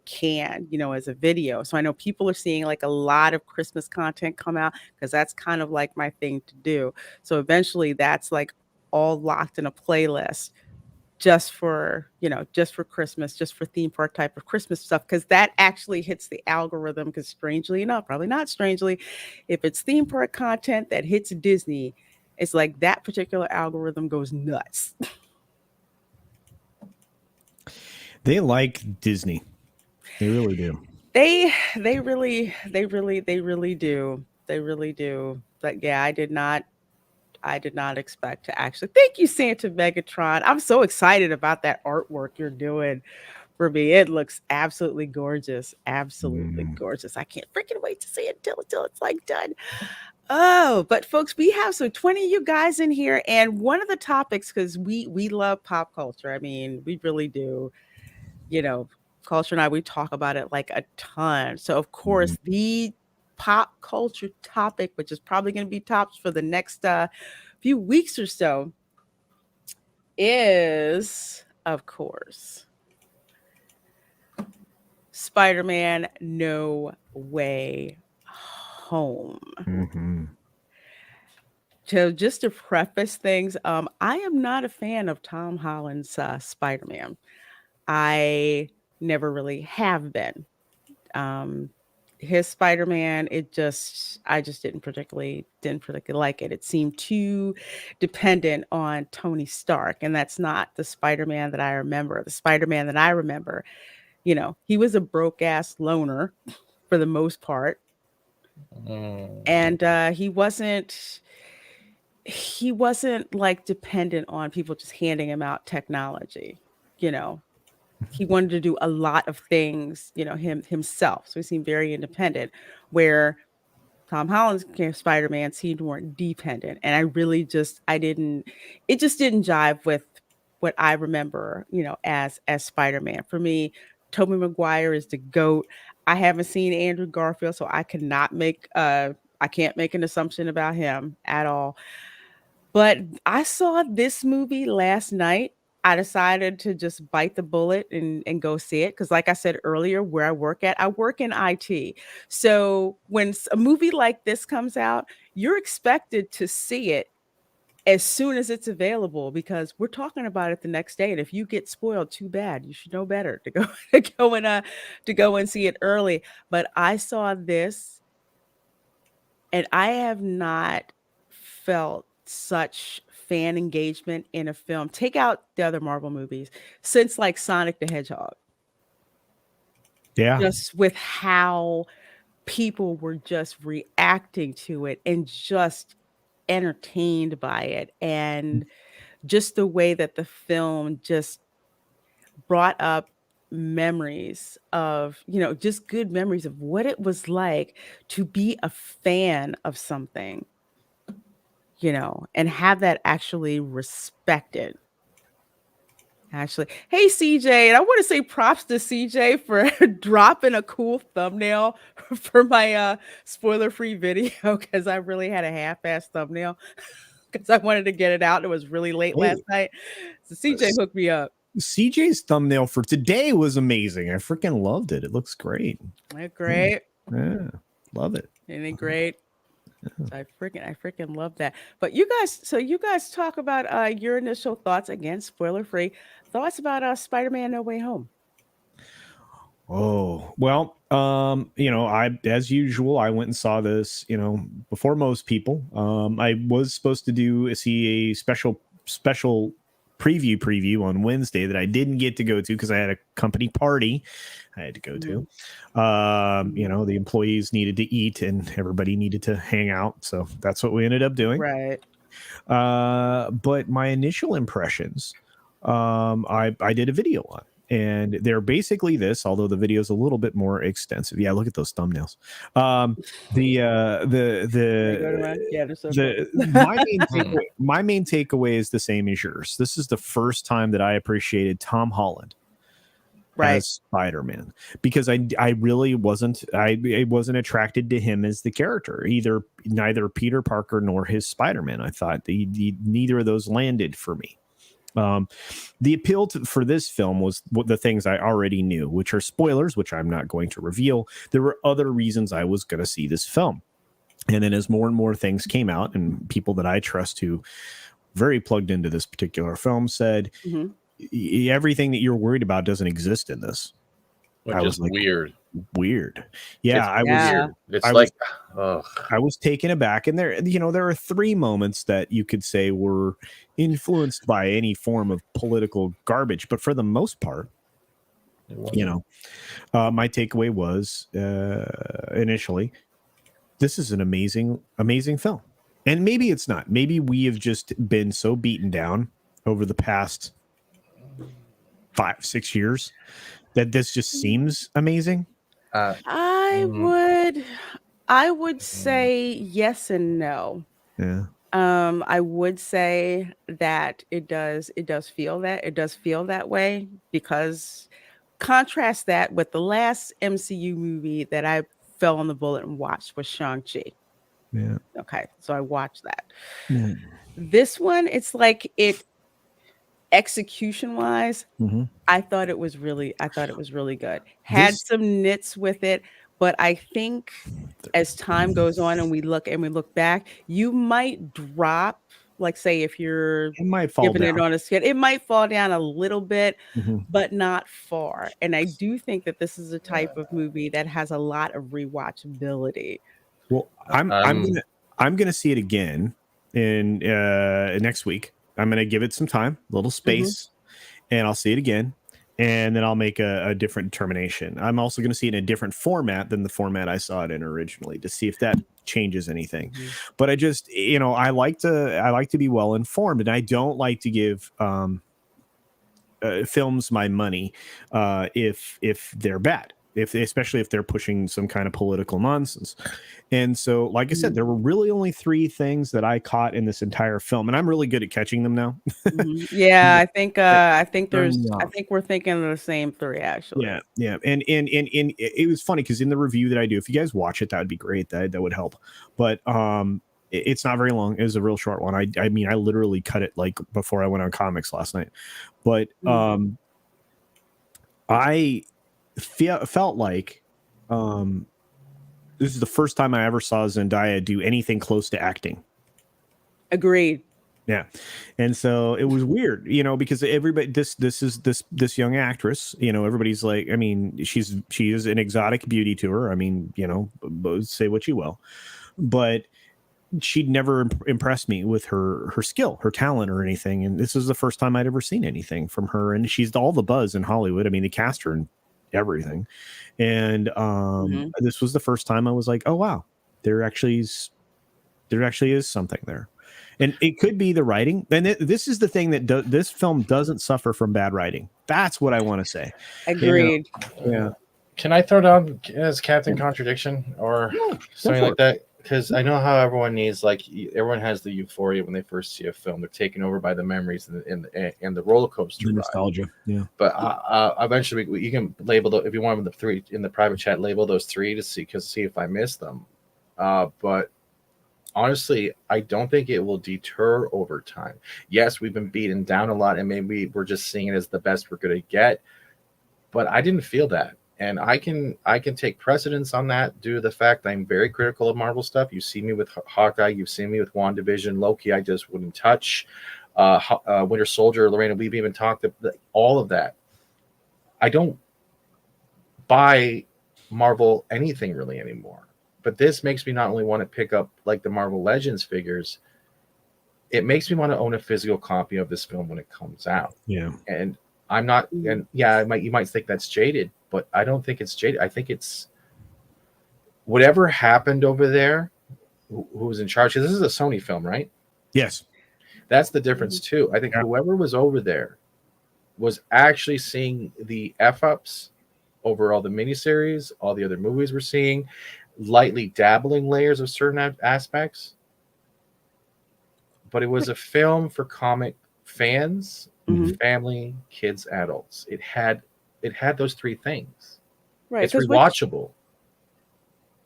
as a video. So I know people are seeing like a lot of Christmas content come out because that's kind of like my thing to do. So eventually that's like all locked in a playlist just for Christmas, just for theme park type of Christmas stuff, because that actually hits the algorithm. Because strangely enough, probably not strangely, if it's theme park content that hits Disney, it's like that particular algorithm goes nuts. They like Disney. They really do. They really do. They really do. But yeah, I did not expect to actually. Thank you, Santa Megatron. I'm so excited about that artwork you're doing for me. It looks absolutely gorgeous. Absolutely gorgeous. I can't freaking wait to see it until it's like done. Oh, but folks, we have so 20 of you guys in here, and one of the topics, because we love pop culture. I mean, we really do. Culture and we talk about it like a ton. So of course, the pop culture topic, which is probably going to be tops for the next few weeks or so, is of course Spider-Man No Way Home. So just to preface things, I am not a fan of Tom Holland's Spider-Man. I never really have been. His Spider-Man, I just didn't particularly like it. It seemed too dependent on Tony Stark, and that's not the Spider-Man that I remember. The Spider-Man that I remember, he was a broke ass loner for the most part, and he wasn't like dependent on people just handing him out technology. He wanted to do a lot of things, himself. So he seemed very independent, where Tom Holland's Spider-Man seemed more dependent. And it just didn't jive with what I remember, as Spider-Man. For me, Tobey Maguire is the GOAT. I haven't seen Andrew Garfield, so I can't make an assumption about him at all. But I saw this movie last night, I decided to just bite the bullet and go see it. Cause like I said earlier, where I work in IT. So when a movie like this comes out, you're expected to see it as soon as it's available because we're talking about it the next day. And if you get spoiled, too bad. You should know better to go to go and see it early. But I saw this and I have not felt such fan engagement in a film. Take out the other Marvel movies since like Sonic the Hedgehog. Yeah. Just with how people were just reacting to it and just entertained by it and just the way that the film just brought up memories of, just good memories of what it was like to be a fan of something, and have that actually respected. Actually, hey CJ, and I want to say props to CJ for dropping a cool thumbnail for my spoiler-free video because I really had a half-ass thumbnail because I wanted to get it out. It was really late last night, so CJ hooked me up. CJ's thumbnail for today was amazing. I freaking loved it. It looks great. They're great. Yeah, love it. Isn't it great? So I freaking love that. But you guys talk about your initial thoughts, again, spoiler free, thoughts about Spider-Man No Way Home. Oh, well, I, as usual, I went and saw this, before most people. I was supposed to see a special preview on Wednesday that I didn't get to go to because I had a company party I had to go to. The employees needed to eat and everybody needed to hang out. So that's what we ended up doing. Right. But my initial impressions, I did a video on. And they're basically this, although the video is a little bit more extensive. Yeah, look at those thumbnails. My main takeaway is the same as yours. This is the first time that I appreciated Tom Holland as Spider-Man, because I really wasn't attracted to him as the character, neither Peter Parker nor his Spider-Man. I thought neither of those landed for me. The appeal for this film was the things I already knew, which are spoilers, which I'm not going to reveal. There were other reasons I was going to see this film. And then as more and more things came out, and people that I trust who very plugged into this particular film said, everything that you're worried about doesn't exist in this. Which is like, weird. Yeah, I was taken aback, and there are three moments that you could say were influenced by any form of political garbage, but for the most part, my takeaway was initially, this is an amazing film. And maybe it's not. Maybe we have just been so beaten down over the past 5-6 years that this just seems amazing. I would say yes and no. Yeah. I would say that it does feel that way, because contrast that with the last MCU movie that I fell on the bullet and watched was Shang-Chi. Yeah. Okay, so I watched that. Yeah. This one, it's like execution wise, I thought it was really good. Had some nits with it, but I think as time goes on and we look back, you might drop, like say if you're giving it on a scale, it might fall down a little bit, but not far. And I do think that this is a type of movie that has a lot of rewatchability. Well, I'm gonna see it again in next week. I'm going to give it some time, a little space, and I'll see it again, and then I'll make a different determination. I'm also going to see it in a different format than the format I saw it in originally, to see if that changes anything. But I just, I like to be well informed, and I don't like to give films my money if they're bad. Especially if they're pushing some kind of political nonsense. And so, like I said, there were really only 3 things that I caught in this entire film, and I'm really good at catching them now. Yeah, I think we're thinking of the same 3 actually. Yeah. And it was funny because in the review that I do, if you guys watch it, that would be great. That would help. But It's not very long. It was a real short one. I mean, I literally cut it like before I went on comics last night. But I felt like this is the first time I ever saw Zendaya do anything close to acting. Agreed. Yeah. And so it was weird, you know, because everybody, this young actress, you know, everybody's like, I mean, she is an exotic beauty to her. I mean, you know, say what you will, but she'd never impressed me with her skill, her talent, or anything. And this is the first time I'd ever seen anything from her. And she's all the buzz in Hollywood. I mean, they cast her in everything. And this was the first time I was like, oh wow, there actually is something there. And it could be the writing. And this is the thing that this film doesn't suffer from bad writing. That's what I want to say. Agreed. You know? Yeah. Can I throw down as Captain Contradiction or something like that? Because I know how everyone needs, like, everyone has the euphoria when they first see a film. They're taken over by the memories and the roller coaster the nostalgia. Yeah. But eventually, you can label if you want the three in the private chat. Label those three to see if I miss them. But honestly, I don't think it will deter over time. Yes, we've been beaten down a lot, and maybe we're just seeing it as the best we're going to get. But I didn't feel that. And I can take precedence on that due to the fact I'm very critical of Marvel stuff. You see me with Hawkeye, you've seen me with WandaVision, Loki. I just wouldn't touch. Winter Soldier, Lorena, we've even talked about all of that. I don't buy Marvel anything really anymore. But this makes me not only want to pick up like the Marvel Legends figures, it makes me want to own a physical copy of this film when it comes out. Yeah, and I'm not, and yeah, you might think that's jaded, but I don't think it's jaded. I think it's whatever happened over there. Who was in charge? This is a Sony film, right? Yes, that's the difference too. I think whoever was over there was actually seeing the f-ups over all the miniseries, all the other movies we're seeing. Lightly dabbling layers of certain aspects, but it was a film for comic fans, family, kids, adults. It had those three things. Right, it's rewatchable.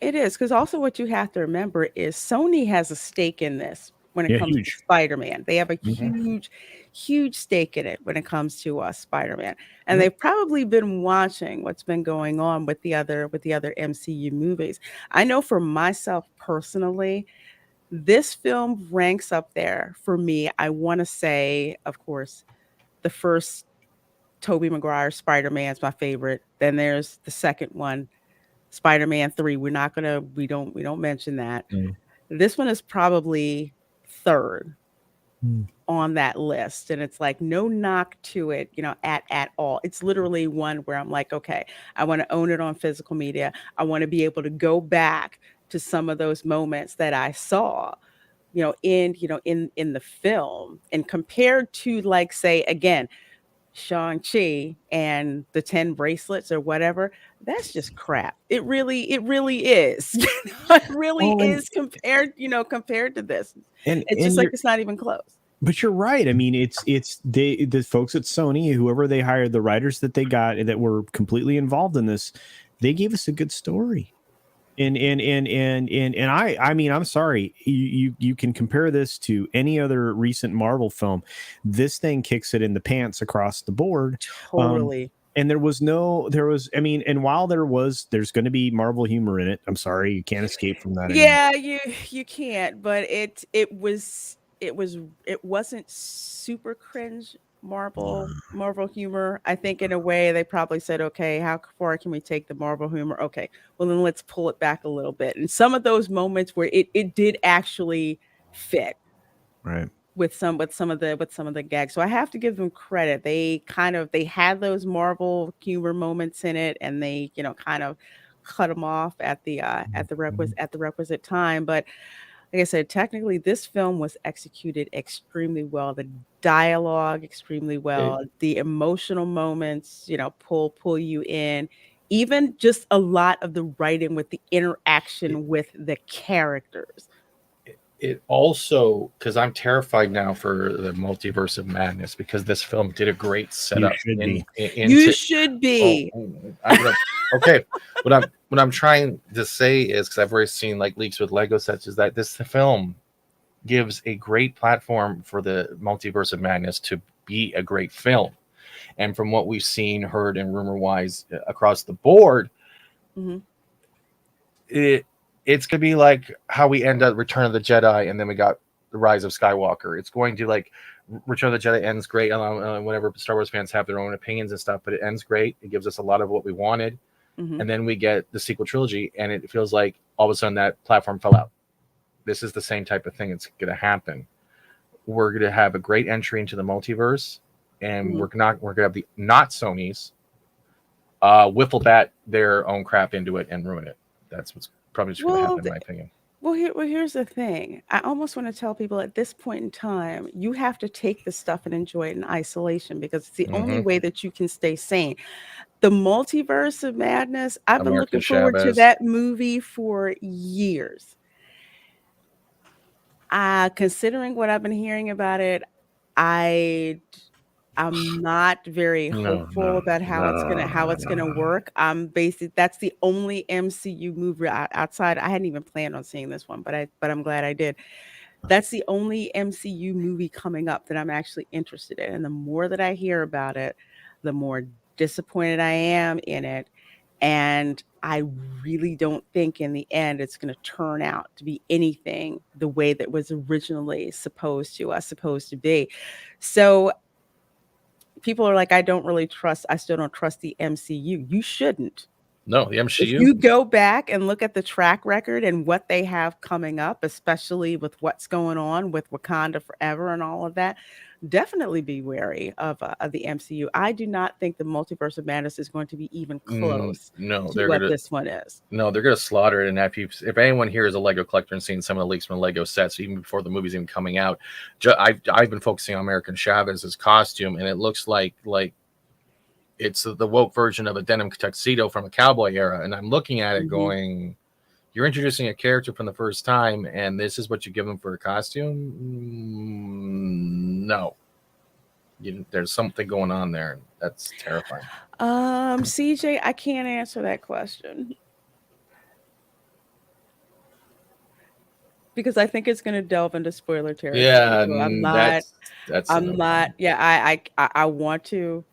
It is, because also what you have to remember is Sony has a stake in this when it comes to Spider-Man. They have a huge stake in it when it comes to Spider-Man, and they've probably been watching what's been going on with the other MCU movies. I know for myself personally, this film ranks up there for me. I want to say, of course, the first Tobey Maguire Spider-Man is my favorite. Then there's the second one, Spider-Man 3. We don't mention that. This one is probably third on that list, and it's like no knock to it, you know, at all. It's literally one where I'm like, okay, I want to own it on physical media. I want to be able to go back to some of those moments that I saw, in the film, and compared to, like, say again, Shang-Chi and the 10 bracelets or whatever, that's just crap. It really is. It really is compared to this. And it's just like it's not even close. But you're right. I mean, it's the folks at Sony, whoever they hired, the writers that they got that were completely involved in this, they gave us a good story. And I mean, I'm sorry, you can compare this to any other recent Marvel film. This thing kicks it in the pants across the board. Totally. And there's going to be Marvel humor in it. I'm sorry, you can't escape from that. Yeah, you can't. But it wasn't super cringe Marvel humor. I think in a way they probably said, okay, how far can we take the Marvel humor? Okay, well then let's pull it back a little bit. And some of those moments where it did actually fit, right, with some of the gags. So I have to give them credit. They had those Marvel humor moments in it, and they kind of cut them off at the requisite time. But like I said, technically, this film was executed extremely well. The dialogue extremely well. The emotional moments, pull you in. Even just a lot of the writing with the interaction with the characters. It also, because I'm terrified now for the Multiverse of Madness, because this film did a great setup. You should be. Okay, what I'm trying to say is, because I've already seen like leaks with Lego sets, is that this film gives a great platform for the Multiverse of Madness to be a great film. And from what we've seen, heard, and rumor wise across the board, Hmm. it's gonna be like how we end up Return of the Jedi, and then we got the Rise of Skywalker. It's going to like Return of the Jedi ends great. Whatever Star Wars fans have their own opinions and stuff, but it ends great. It gives us a lot of what we wanted, Hmm. and then we get the sequel trilogy, and it feels like all of a sudden that platform fell out. This is the same type of thing that's going to happen. We're going to have a great entry into the multiverse, and Hmm. we're going to have the not Sony's whiffle bat their own crap into it and ruin it. That's what's probably just going to Well, happen, in my opinion. here's the thing. I almost want to tell people at this point in time, you have to take this stuff and enjoy it in isolation because it's the only Mm-hmm. way that you can stay sane. The Multiverse of Madness, I've been American looking forward to Chavez. that movie for years. Considering what I've been hearing about it, I I'm not very No, hopeful no, about how no, it's gonna no. work. I'm basically That's the only MCU movie outside. I hadn't even planned on seeing this one, but I'm glad I did. That's the only MCU movie coming up that I'm actually interested in. And the more that I hear about it, the more disappointed I am in it. And I really don't think in the end it's going to turn out to be anything the way that was originally supposed to be. So people are like, I still don't trust the MCU. You shouldn't. No, the If MCU. you go back and look at the track record and what they have coming up, especially with what's going on with Wakanda Forever and all of that, definitely be wary of the MCU. I do not think the Multiverse of Madness is going to be even close No, to what this one is. they're gonna slaughter it. And if anyone here is a Lego collector and seen some of the leaks from the Lego sets, even before the movie's even coming out, I've been focusing on American Chavez's costume, and it looks like it's the woke version of a denim tuxedo from a cowboy era. And I'm looking at it Mhm. going, you're introducing a character from the first time, and this is what you give them for a costume? No, there's something going on there, and that's terrifying. CJ, I can't answer that question because I think it's going to delve into spoiler territory. Yeah, So that's a I'm no not, go. yeah, I want to,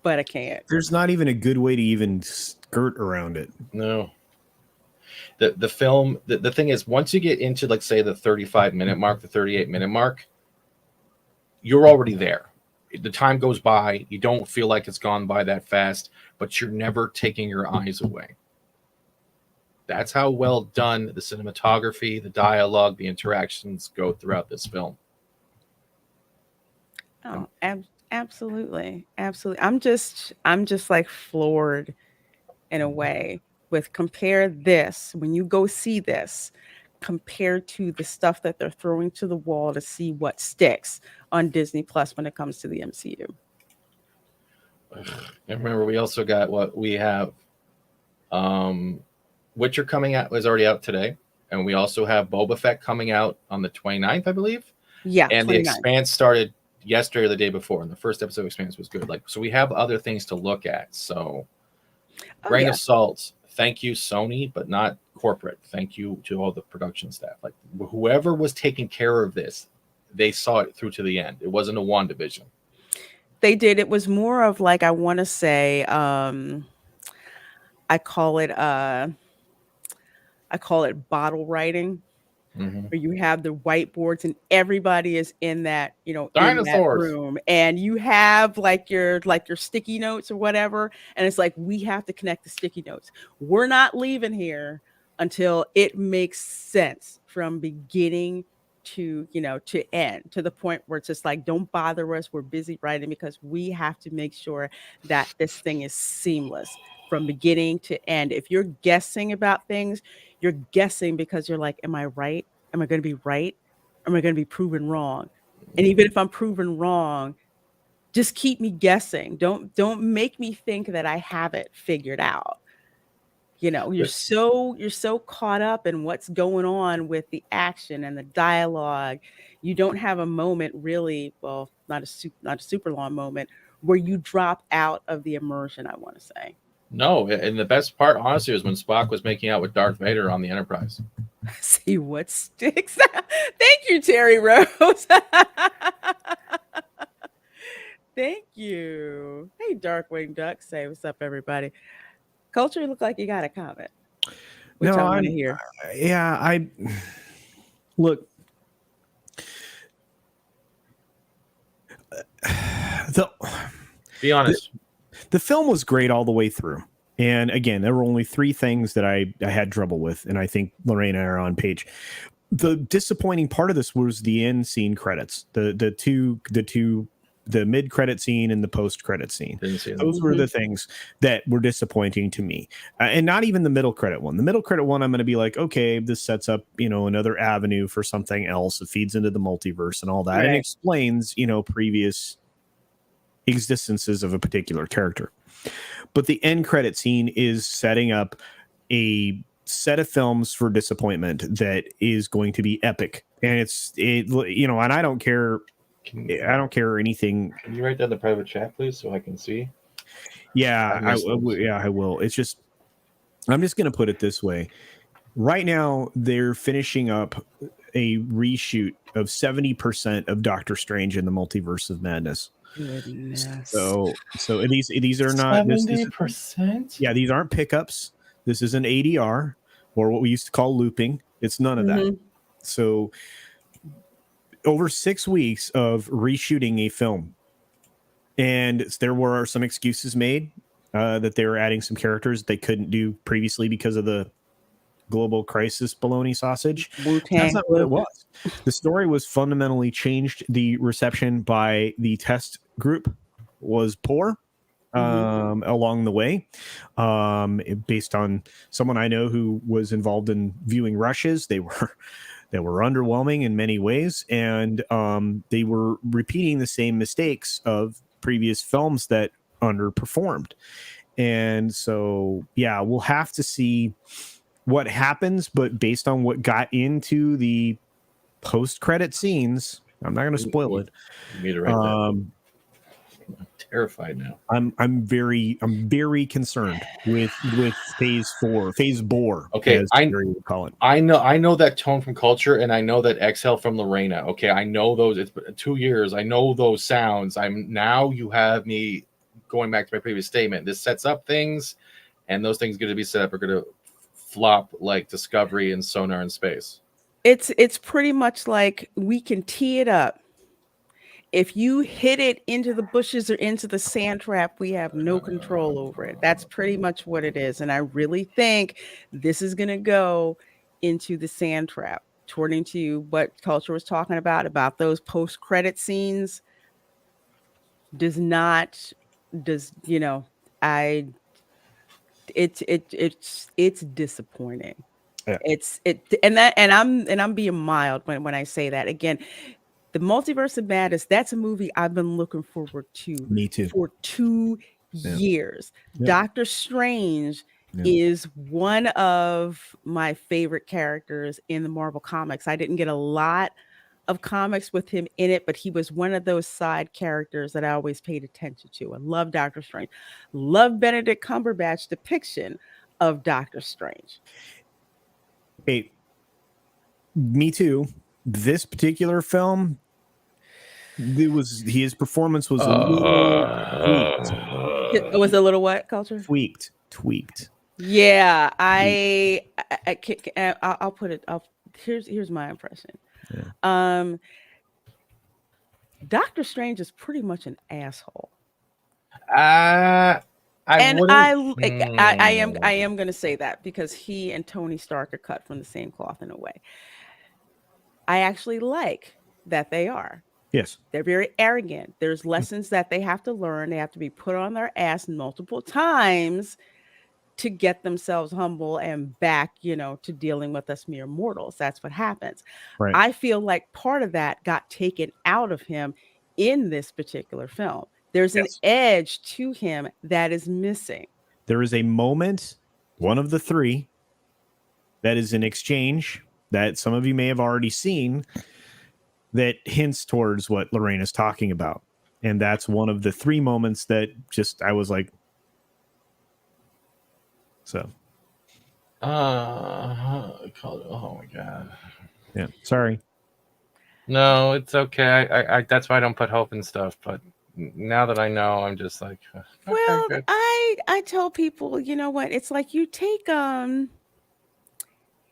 but I can't. There's not even a good way to even skirt around it. No, the film, the thing is, once you get into, like, say, the 35-minute mark, the 38-minute mark, you're already there. The time goes by, you don't feel like it's gone by that fast, but you're never taking your eyes away. That's how well done the cinematography, the dialogue, the interactions go throughout this film. Oh, absolutely, absolutely. I'm just like floored in a way with compare this when you go see this compared to the stuff that they're throwing to the wall to see what sticks on Disney Plus when it comes to the MCU. And remember, we also got what we have. Um, Witcher coming out was already out today, and we also have Boba Fett coming out on the 29th, I believe. Yeah, And the 29. Expanse started yesterday or the day before, and the first episode of Expanse was good. Like, so we have other things to look at. So, Oh grain yeah. of salt. Thank you, Sony, but not corporate. Thank you to all the production staff. Like, whoever was taking care of this, they saw it through to the end. It wasn't a one division. They did. It was more of like I want to say I call it uh I call it bottle writing Mm-hmm. where you have the whiteboards and everybody is in that, in that Dinosaurs. room and you have like your sticky notes or whatever and it's like we have to connect the sticky notes. We're not leaving here until it makes sense from beginning to end to the point where it's just like don't bother us. We're busy writing because we have to make sure that this thing is seamless from beginning to end. If you're guessing about things, you're guessing because you're like, am I right? Am I going to be right? Am I going to be proven wrong? And even if I'm proven wrong, just keep me guessing. Don't make me think that I have it figured out. You're so caught up in what's going on with the action and the dialogue. You don't have a moment really, well, not a super long moment where you drop out of the immersion, I want to say. No, and the best part, honestly, was when Spock was making out with Darth Vader on the Enterprise. See what sticks. Thank you, Terry Rose. Thank you. Hey, Darkwing Duck. Say what's up, everybody. Culture, you look like you got a comment, which No, I want to hear. yeah, I look. The, Be honest. the film was great all the way through. And again, there were only 3 things that I had trouble with. And I think Lorraine and I are on page. The disappointing part of this was the end scene credits, the mid credit scene and the post credit scene. Those were the things that were disappointing to me, and not even the middle credit one. The middle credit one, I'm going to be like, okay, this sets up, another avenue for something else. It feeds into the multiverse and all that, Right. and explains, previous existences of a particular character. But the end credit scene is setting up a set of films for disappointment that is going to be epic, and and I don't care. I don't care anything. Can you write down the private chat, please, so I can see? Yeah, I will. It's just, I'm just going to put it this way. Right now, they're finishing up a reshoot of 70% of Doctor Strange in the Multiverse of Madness. Goodness. So these are not 70%. Yeah, these aren't pickups. This isn't ADR or what we used to call looping. It's none of that. So over 6 weeks of reshooting a film, and there were some excuses made that they were adding some characters they couldn't do previously because of the global crisis baloney sausage. That's not what it was. The story was fundamentally changed. The reception by the test group was poor along the way, based on someone I know who was involved in viewing rushes. They were underwhelming in many ways, and they were repeating the same mistakes of previous films that underperformed. And so, yeah, we'll have to see what happens, but based on what got into the post-credit scenes, I'm not going to spoil it. You need to write that. I'm terrified now. I'm very concerned with phase 4, phase bore. Okay, as I would call it. I know that tone from Culture, and I know that exhale from Lorena. Okay, I know those. It's been 2 years. I know those sounds. You have me going back to my previous statement. This sets up things, and those things going to be set up are going to flop like Discovery and Sonar in Space. It's pretty much like we can tee it up. If you hit it into the bushes or into the sand trap, we have no control over it. That's pretty much what it is. And I really think this is going to go into the sand trap, according to what Culture was talking about those post-credit scenes. It's disappointing. Yeah. I'm being mild when I say that. Again, the Multiverse of Madness, that's a movie I've been looking forward to. Me too. For 2 years. Yeah. Doctor Strange is one of my favorite characters in the Marvel comics. I didn't get a lot of comics with him in it, but he was one of those side characters that I always paid attention to. I love Doctor Strange. Love Benedict Cumberbatch's depiction of Doctor Strange. Hey, me too. This particular film, his performance was a little tweaked. It was a little what, Culture? Tweaked. Yeah, I'll put it up. Here's my impression. Yeah. Doctor Strange is pretty much an asshole. I am going to say that because he and Tony Stark are cut from the same cloth in a way. I actually like that they are. Yes. They're very arrogant. There's lessons that they have to learn. They have to be put on their ass multiple times to get themselves humble and back, to dealing with us mere mortals. That's what happens. Right. I feel like part of that got taken out of him in this particular film. There's an edge to him that is missing. There is a moment, one of the 3, that is an exchange that some of you may have already seen that hints towards what Lorraine is talking about. And that's one of the 3 moments that I was like, so. Oh my god. Yeah, sorry. No, it's okay. I that's why I don't put hope in stuff. But now that I know, I'm just like, okay, Well, good. I tell people, you know what? It's like you take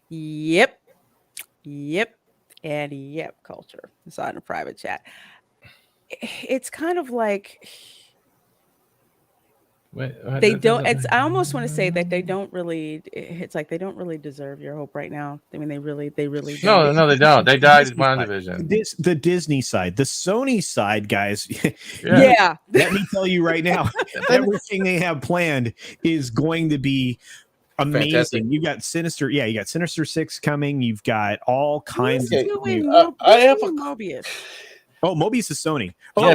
yep, yep, and yep culture. It's on a private chat. It's kind of like Wait, they don't it's I almost want to say that they don't really it's like they don't really deserve your hope right now. I mean they really don't. no, they don't. They The died in Disney one side. division. The Disney side, the Sony side, guys. Yeah. Yeah. Let me tell you right now, Then- everything they have planned is going to be amazing. Fantastic. You got Sinister, you got Sinister 6 coming. You've got all kinds Who's of doing I have who's a- doing Mobius? Oh, Morbius is Sony. Yeah,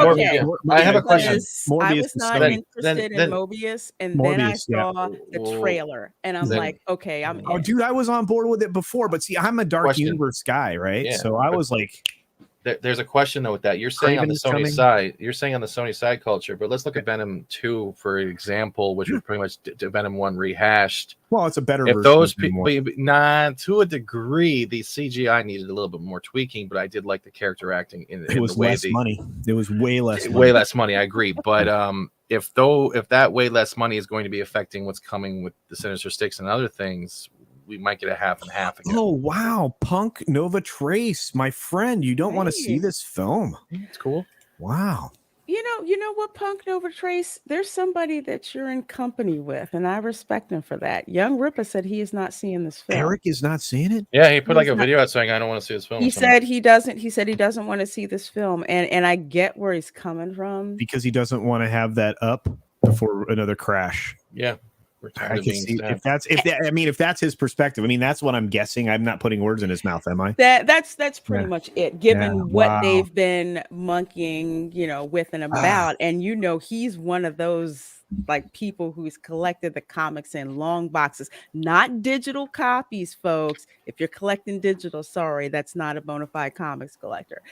Okay. Mobius. Okay. I have a question. Because I Morbius was is not Sony. interested in Then- Mobius, and then I Morbius, yeah. saw the trailer, and I'm Then- like, okay, I'm Oh, in. dude, I was on board with it before, but see, I'm a Dark Question. Universe guy, right? Yeah, So I but- was like, There's a question though with that. You're saying on Craven the is Sony coming. side, you're saying on the Sony side culture, but let's look at Venom 2 for example, which was pretty much Venom 1 rehashed. well, it's a better If version. those of Venom people, nah, to a degree, the CGI needed a little bit more tweaking, but I did like the character acting in it was the way less money. It was way less. way money. less money. I agree, but if that way less money is going to be affecting what's coming with the Sinister Six and other things, we might get a half and half again. Oh wow, Punk Nova Trace, my friend. You don't want to see Hey. this film? It's cool. Wow. You know what, Punk Nova Trace? There's somebody that you're in company with, and I respect him for that. Young Ripper said he is not seeing this film. Eric is not seeing it. Yeah, he put like He's a not- video out saying I don't want to see this film. He or something. said he doesn't. He said he doesn't want to see this film, and I get where he's coming from. Because he doesn't want to have that up before another crash. Yeah, we're I tired of can being see stabbed. if that's his perspective. I mean, that's what I'm guessing. I'm not putting words in his mouth, am I? That's pretty Yeah. much it. Given Yeah. what Wow. they've been monkeying, with and about, and he's one of those like people who's collected the comics in long boxes, not digital copies, folks. If you're collecting digital, sorry, that's not a bona fide comics collector.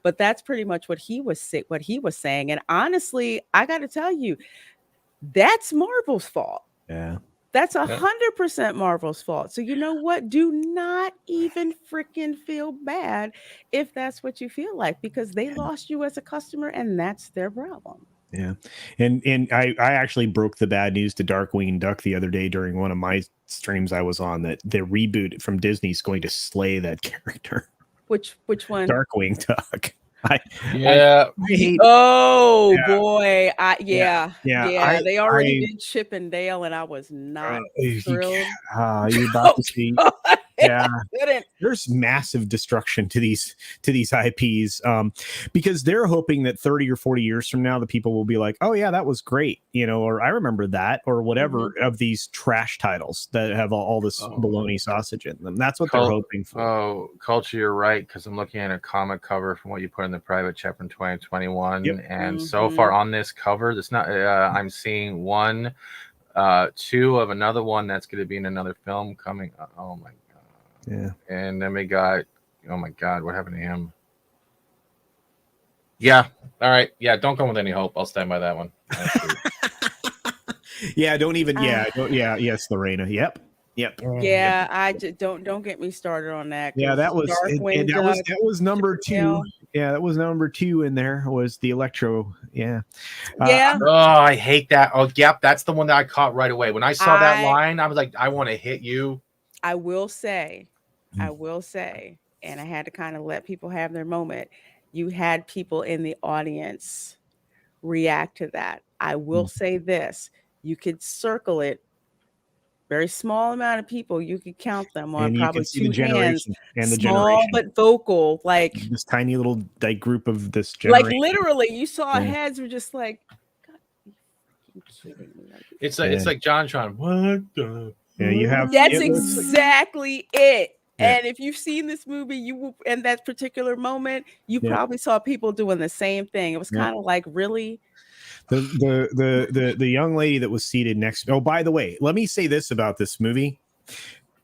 But that's pretty much what he was saying. And honestly, I got to tell you, that's Marvel's fault. Yeah. That's 100% Marvel's fault. So you know what? Do not even freaking feel bad if that's what you feel like, because they lost you as a customer, and that's their problem. Yeah. And I actually broke the bad news to Darkwing Duck the other day during one of my streams I was on, that the reboot from Disney is going to slay that character. Which one? Darkwing Duck. Yeah. I hate Oh Yeah. boy. Yeah. They already did Chip and Dale, and I was not thrilled. You're about to see. Yeah, Couldn't. there's massive destruction to these IPs, because they're hoping that 30 or 40 years from now the people will be like, oh yeah, that was great, or I remember that, or whatever, of these trash titles that have all this bologna sausage in them. That's what they're hoping for. Oh, culture, you're right, because I'm looking at a comic cover from what you put in the private chapter in 2021, and so far on this cover, it's not. I'm seeing 1, 2 of another one that's going to be in another film coming. Oh my god. Yeah. And then we got, oh my god, what happened to him? Yeah. All right. Yeah. Don't go with any hope. I'll stand by that one. Yeah. Don't even. Yeah. Yes, Lorena. Yep. Yeah, I just don't get me started on that. Yeah, that was that was number 2. Yeah, that was number 2 in there, was the Electro. Yeah. Yeah. I hate that. Oh, yep. That's the one that I caught right away. When I saw that line, I was like, I want to hit you. I will say, and I had to kind of let people have their moment. You had people in the audience react to that. I will say this: you could circle it. Very small amount of people. You could count them on probably 2 hands. And the small generation, but vocal, like this tiny little group of this generation. Like literally, you saw heads were just like, God, you kidding me? It's like John Tron. What the? Yeah, you have. That's exactly it. Yeah. And if you've seen this movie, you will, in that particular moment, you probably saw people doing the same thing. It was kind of like, really. The young lady that was seated next. Oh, by the way, let me say this about this movie: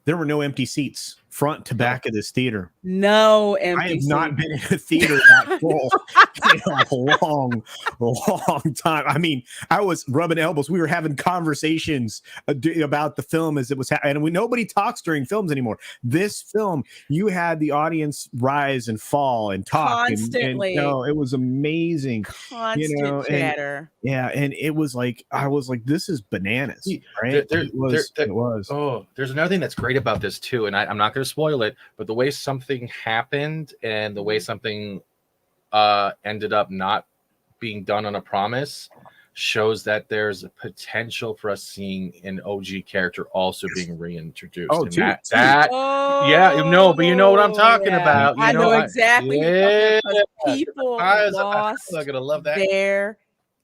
there were no empty seats front to back of this theater. No I empty have not seat. been in a theater that full in a long time. I mean, I was rubbing elbows. We were having conversations about the film as it was happening. And nobody talks during films anymore. This film, you had the audience rise and fall and talk. Constantly. No, it was amazing. Constant chatter. And it was like, I was like, this is bananas, right? It was. Oh, there's another thing that's great about this too, and I'm not going to spoil it, but the way something happened and the way something ended up not being done on a promise shows that there's a potential for us seeing an OG character also being reintroduced. Oh, and too. Yeah, no, but you know what I'm talking about. I know exactly. Yeah, people I'm lost gonna love that. their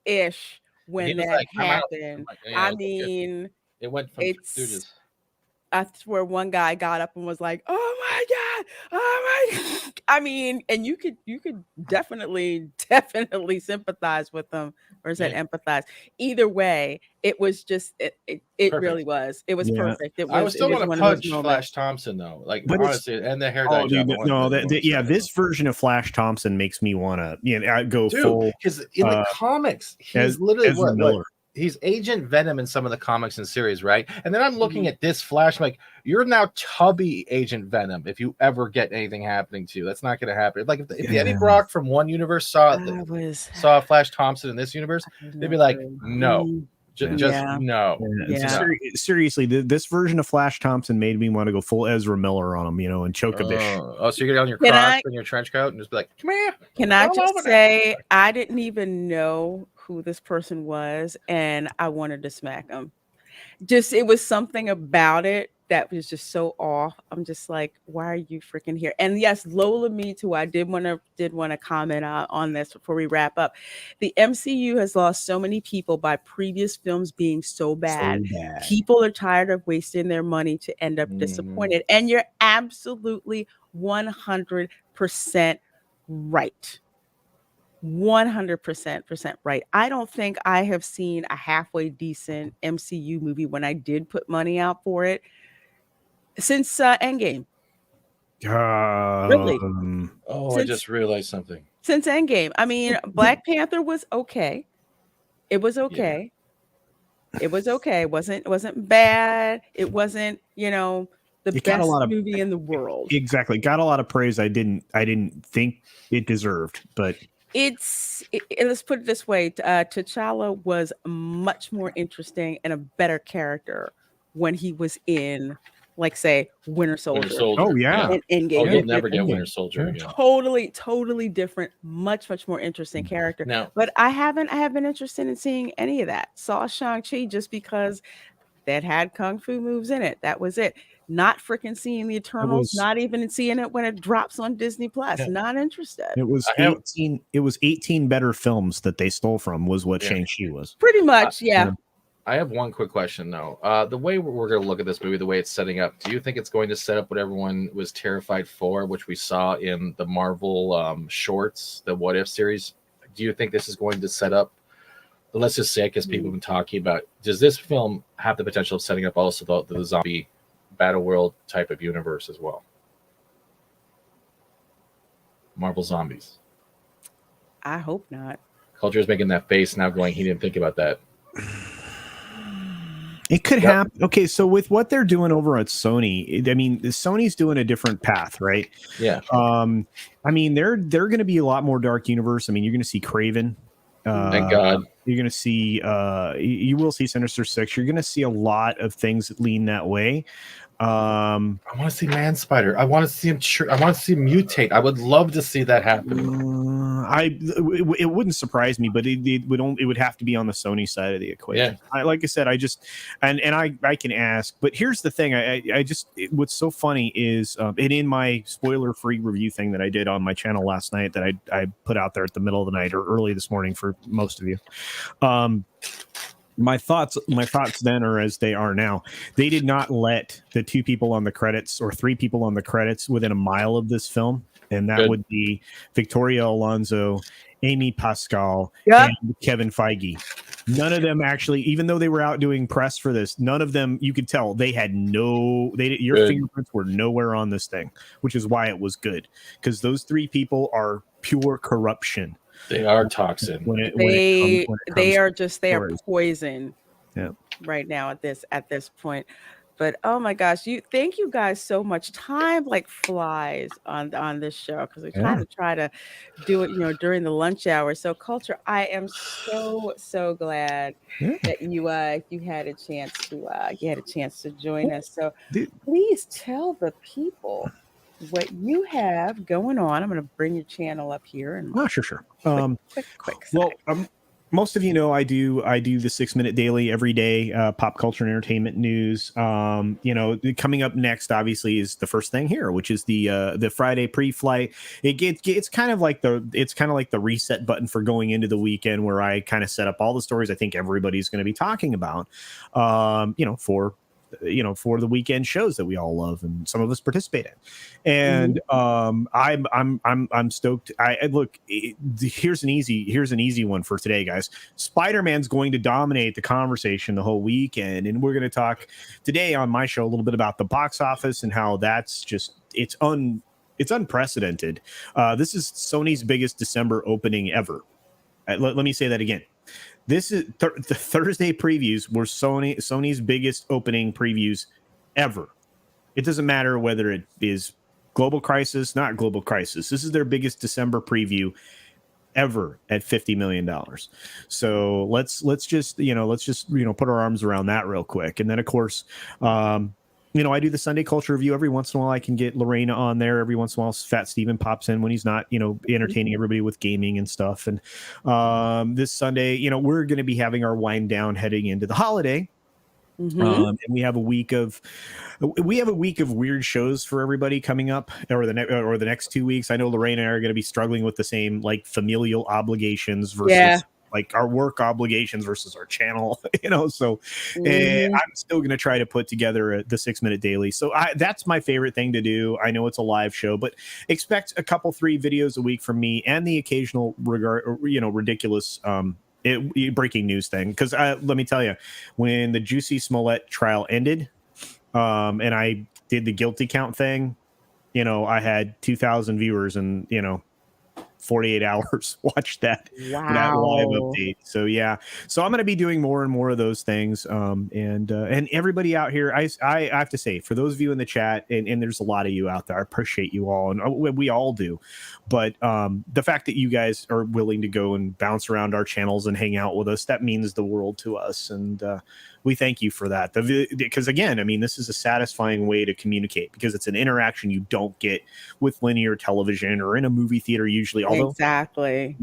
ish when that happened. I mean, it went from Stooges. I swear one guy got up and was like, "Oh my god, oh my god." I mean, and you could definitely sympathize with them, or is that empathize? Either way, it was just it really was. It was perfect. It was, I was still want to punch Flash Thompson though, like but honestly, and the hair dye job. This version of Flash Thompson makes me want to go full, because in the comics he's literally what he's Agent Venom in some of the comics and series, right? And then I'm looking at this Flash, I'm like, you're now tubby Agent Venom if you ever get anything happening to you. That's not going to happen. Like if Eddie Brock from one universe saw Flash Thompson in this universe, they'd be like, no. No. Seriously, this version of Flash Thompson made me want to go full Ezra Miller on him, and choke a bitch. Oh, so you get on your Crocs and your trench coat and just be like, come here. Can I just say, I didn't even know who this person was, and I wanted to smack him. It was something about it that was just so off. I'm just like, why are you freaking here? And yes, Lola Me Too. I did want to comment on this before we wrap up. The MCU has lost so many people by previous films being so bad. People are tired of wasting their money to end up disappointed. And you're absolutely 100% right. 100% right. I don't think I have seen a halfway decent MCU movie when I did put money out for it since Endgame. Really? I just realized something. Since Endgame. I mean, Black Panther was okay. It was okay. It was okay. It wasn't bad. It wasn't, the best movie in the world. Exactly. Got a lot of praise I didn't think it deserved, but let's put it this way. T'Challa was much more interesting and a better character when he was in, like, say, Winter Soldier. Oh yeah. And Endgame. You'll never get Winter Soldier again. Totally different, much more interesting character. Now, but I have been interested in seeing any of that. Saw Shang-Chi just because that had kung fu moves in it. That was it. Not freaking seeing the Eternals, not even seeing it when it drops on Disney Plus. Not interested. It was 18. It was 18 better films that they stole from was what Shang-Chi was. Pretty much, I have one quick question though. The way we're going to look at this movie, the way it's setting up, do you think it's going to set up what everyone was terrified for, which we saw in the Marvel shorts, the What If series? Do you think this is going to set up? Let's just say, because people have been talking about, does this film have the potential of setting up also the zombie Battle World type of universe as well? Marvel Zombies. I hope not. Culture is making that face now, going, he didn't think about that. It could happen. Okay, so with what they're doing over at Sony, I mean, Sony's doing a different path, right? Yeah. I mean, they're going to be a lot more dark universe. I mean, you're going to see Kraven. Thank God. You're going to see, you will see Sinister Six. You're going to see a lot of things that lean that way. I want to see Man Spider. I want to see him. I want to see him mutate. I would love to see that happen. It wouldn't surprise me, but it would have to be on the Sony side of the equation. Yeah. Like I said, I just and I can ask, but here's the thing. What's so funny is, and in my spoiler-free review thing that I did on my channel last night that I put out there at the middle of the night or early this morning for most of you. My thoughts then are as they are now. They did not let the 2 people on the credits or 3 people on the credits within a mile of this film. And that would be Victoria Alonso, Amy Pascal, and Kevin Feige. None of them actually, even though they were out doing press for this, none of them, you could tell they had your Good. fingerprints were nowhere on this thing, which is why it was good. Because those three people are pure corruption. They are toxin. They are stories. poison. Yeah. Right now at this point. But oh my gosh, thank you guys so much. Time like flies on this show because we try to do it, during the lunch hour. So culture, I am so glad that you had a chance to join us. So please tell the people what you have going on. I'm going to bring your channel up here and Sure. quick well, side. Most of you know I do the 6 minute daily every day, pop culture and entertainment news. Coming up next obviously is the first thing here, which is the Friday pre-flight. It's kind of like the reset button for going into the weekend, where I kind of set up all the stories I think everybody's going to be talking about, for the weekend shows that we all love and some of us participate in. And I'm stoked. Here's an easy one for today, guys. Spider-Man's going to dominate the conversation the whole weekend, and we're going to talk today on my show a little bit about the box office and how that's just it's unprecedented. This is Sony's biggest December opening ever. Let me say that again. This is the Thursday previews were Sony's biggest opening previews ever. It doesn't matter whether it is global crisis, not global crisis. This is their biggest December preview ever at $50 million. So let's just put our arms around that real quick. And then of course, I do the Sunday culture review every once in a while. I can get Lorena on there every once in a while. Fat Steven pops in when he's not, entertaining everybody with gaming and stuff. And this Sunday, we're going to be having our wind down heading into the holiday. And we have a week of weird shows for everybody coming up, or the next 2 weeks. I know Lorena and I are going to be struggling with the same like familial obligations versus like our work obligations versus our channel, so I'm still going to try to put together the 6 minute daily. So that's my favorite thing to do. I know it's a live show, but expect a couple, 3 videos a week from me and the occasional ridiculous, breaking news thing. Because let me tell you, when the Juicy Smollett trial ended, and I did the guilty count thing, I had 2,000 viewers and 48 hours watch that live update. So I'm going to be doing more and more of those things. And everybody out here, I have to say, for those of you in the chat, and there's a lot of you out there, I appreciate you all, and we all do. But the fact that you guys are willing to go and bounce around our channels and hang out with us, that means the world to us. And we thank you for that. Because again, I mean, this is a satisfying way to communicate, because it's an interaction you don't get with linear television or in a movie theater usually. Although, exactly,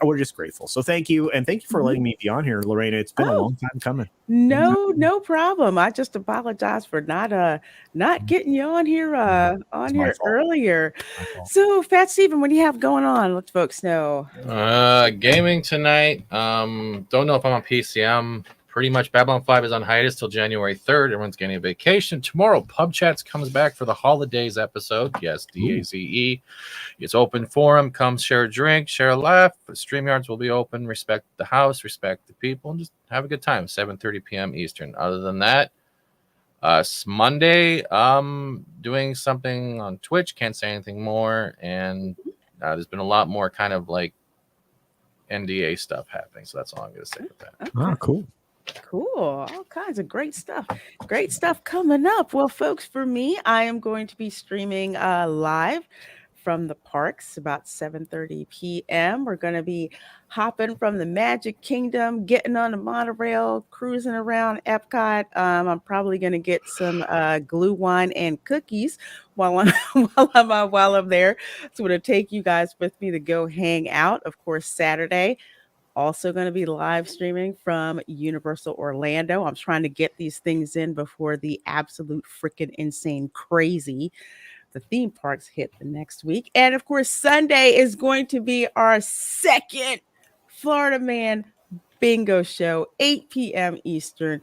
we're just grateful. So thank you, and thank you for letting me be on here, Lorena. It's been a long time coming. No problem. I just apologize for not getting you on here earlier. So, Fat Steven, what do you have going on? Let folks know. Gaming tonight. Don't know if I'm on PCM. Pretty much Babylon 5 is on hiatus till January 3rd. Everyone's getting a vacation. Tomorrow, Pub Chats comes back for the holidays episode. Yes, DAZE. It's open forum. Come share a drink, share a laugh. StreamYards will be open. Respect the house, respect the people, and just have a good time. 7:30 p.m. Eastern. Other than that, Monday, doing something on Twitch. Can't say anything more. And there's been a lot more kind of like NDA stuff happening. So that's all I'm going to say with that. Okay. Cool. All kinds of great stuff coming up. Well, folks, for me, I am going to be streaming live from the parks about 7:30 p.m. We're going to be hopping from the Magic Kingdom, getting on the monorail, cruising around Epcot. I'm probably going to get some glue wine and cookies while I'm there. So I'm going to take you guys with me to go hang out. Of course, Saturday. Also going to be live streaming from Universal Orlando. I'm trying to get these things in before the absolute freaking insane crazy the theme parks hit the next week. And of course, Sunday is going to be our second Florida Man bingo show, 8 p.m. Eastern.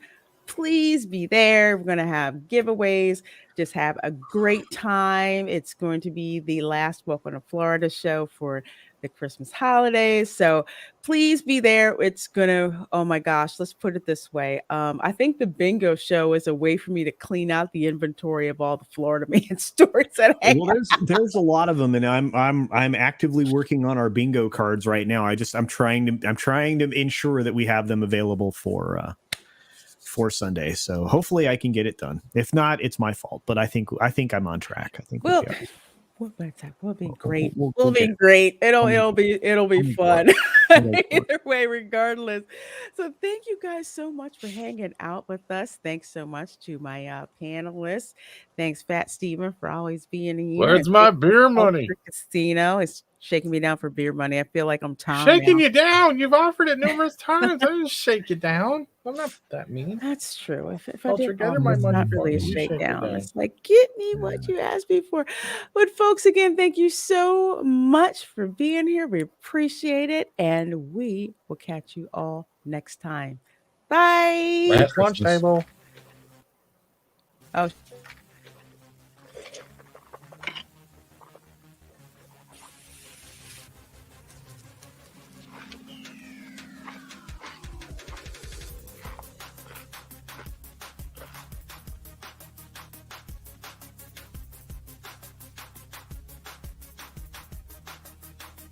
Please be there. We're going to have giveaways. Just have a great time. It's going to be the last Welcome to Florida show for the Christmas holidays. So please be there. It's gonna, oh my gosh, let's put it this way. I think the bingo show is a way for me to clean out the inventory of all the Florida Man stories that I Well, there's a lot of them, and I'm actively working on our bingo cards right now. I'm trying to ensure that we have them available for Sunday. So hopefully I can get it done. If not, it's my fault. But I think I'm on track. I think well, we'll be we'll be great. we'll be get it. great. It'll be fun. It'll Either way, regardless. So thank you guys so much for hanging out with us. Thanks so much to my panelists. Thanks, Fat Steven, for always being here. Where's And my thank beer you so much money? for Casino. It's shaking me down for beer money. I feel like I'm Tom Shaking now. you down. You've offered it numerous times. I didn't shake you down. I'm not that mean. That's true. If I I'll didn't together offer, my it's money not for really a me. You shake it shakedown. down. It's like, get me what you asked me for. But folks, again, thank you so much for being here. We appreciate it. And we will catch you all next time. Bye. Last lunch table. Oh,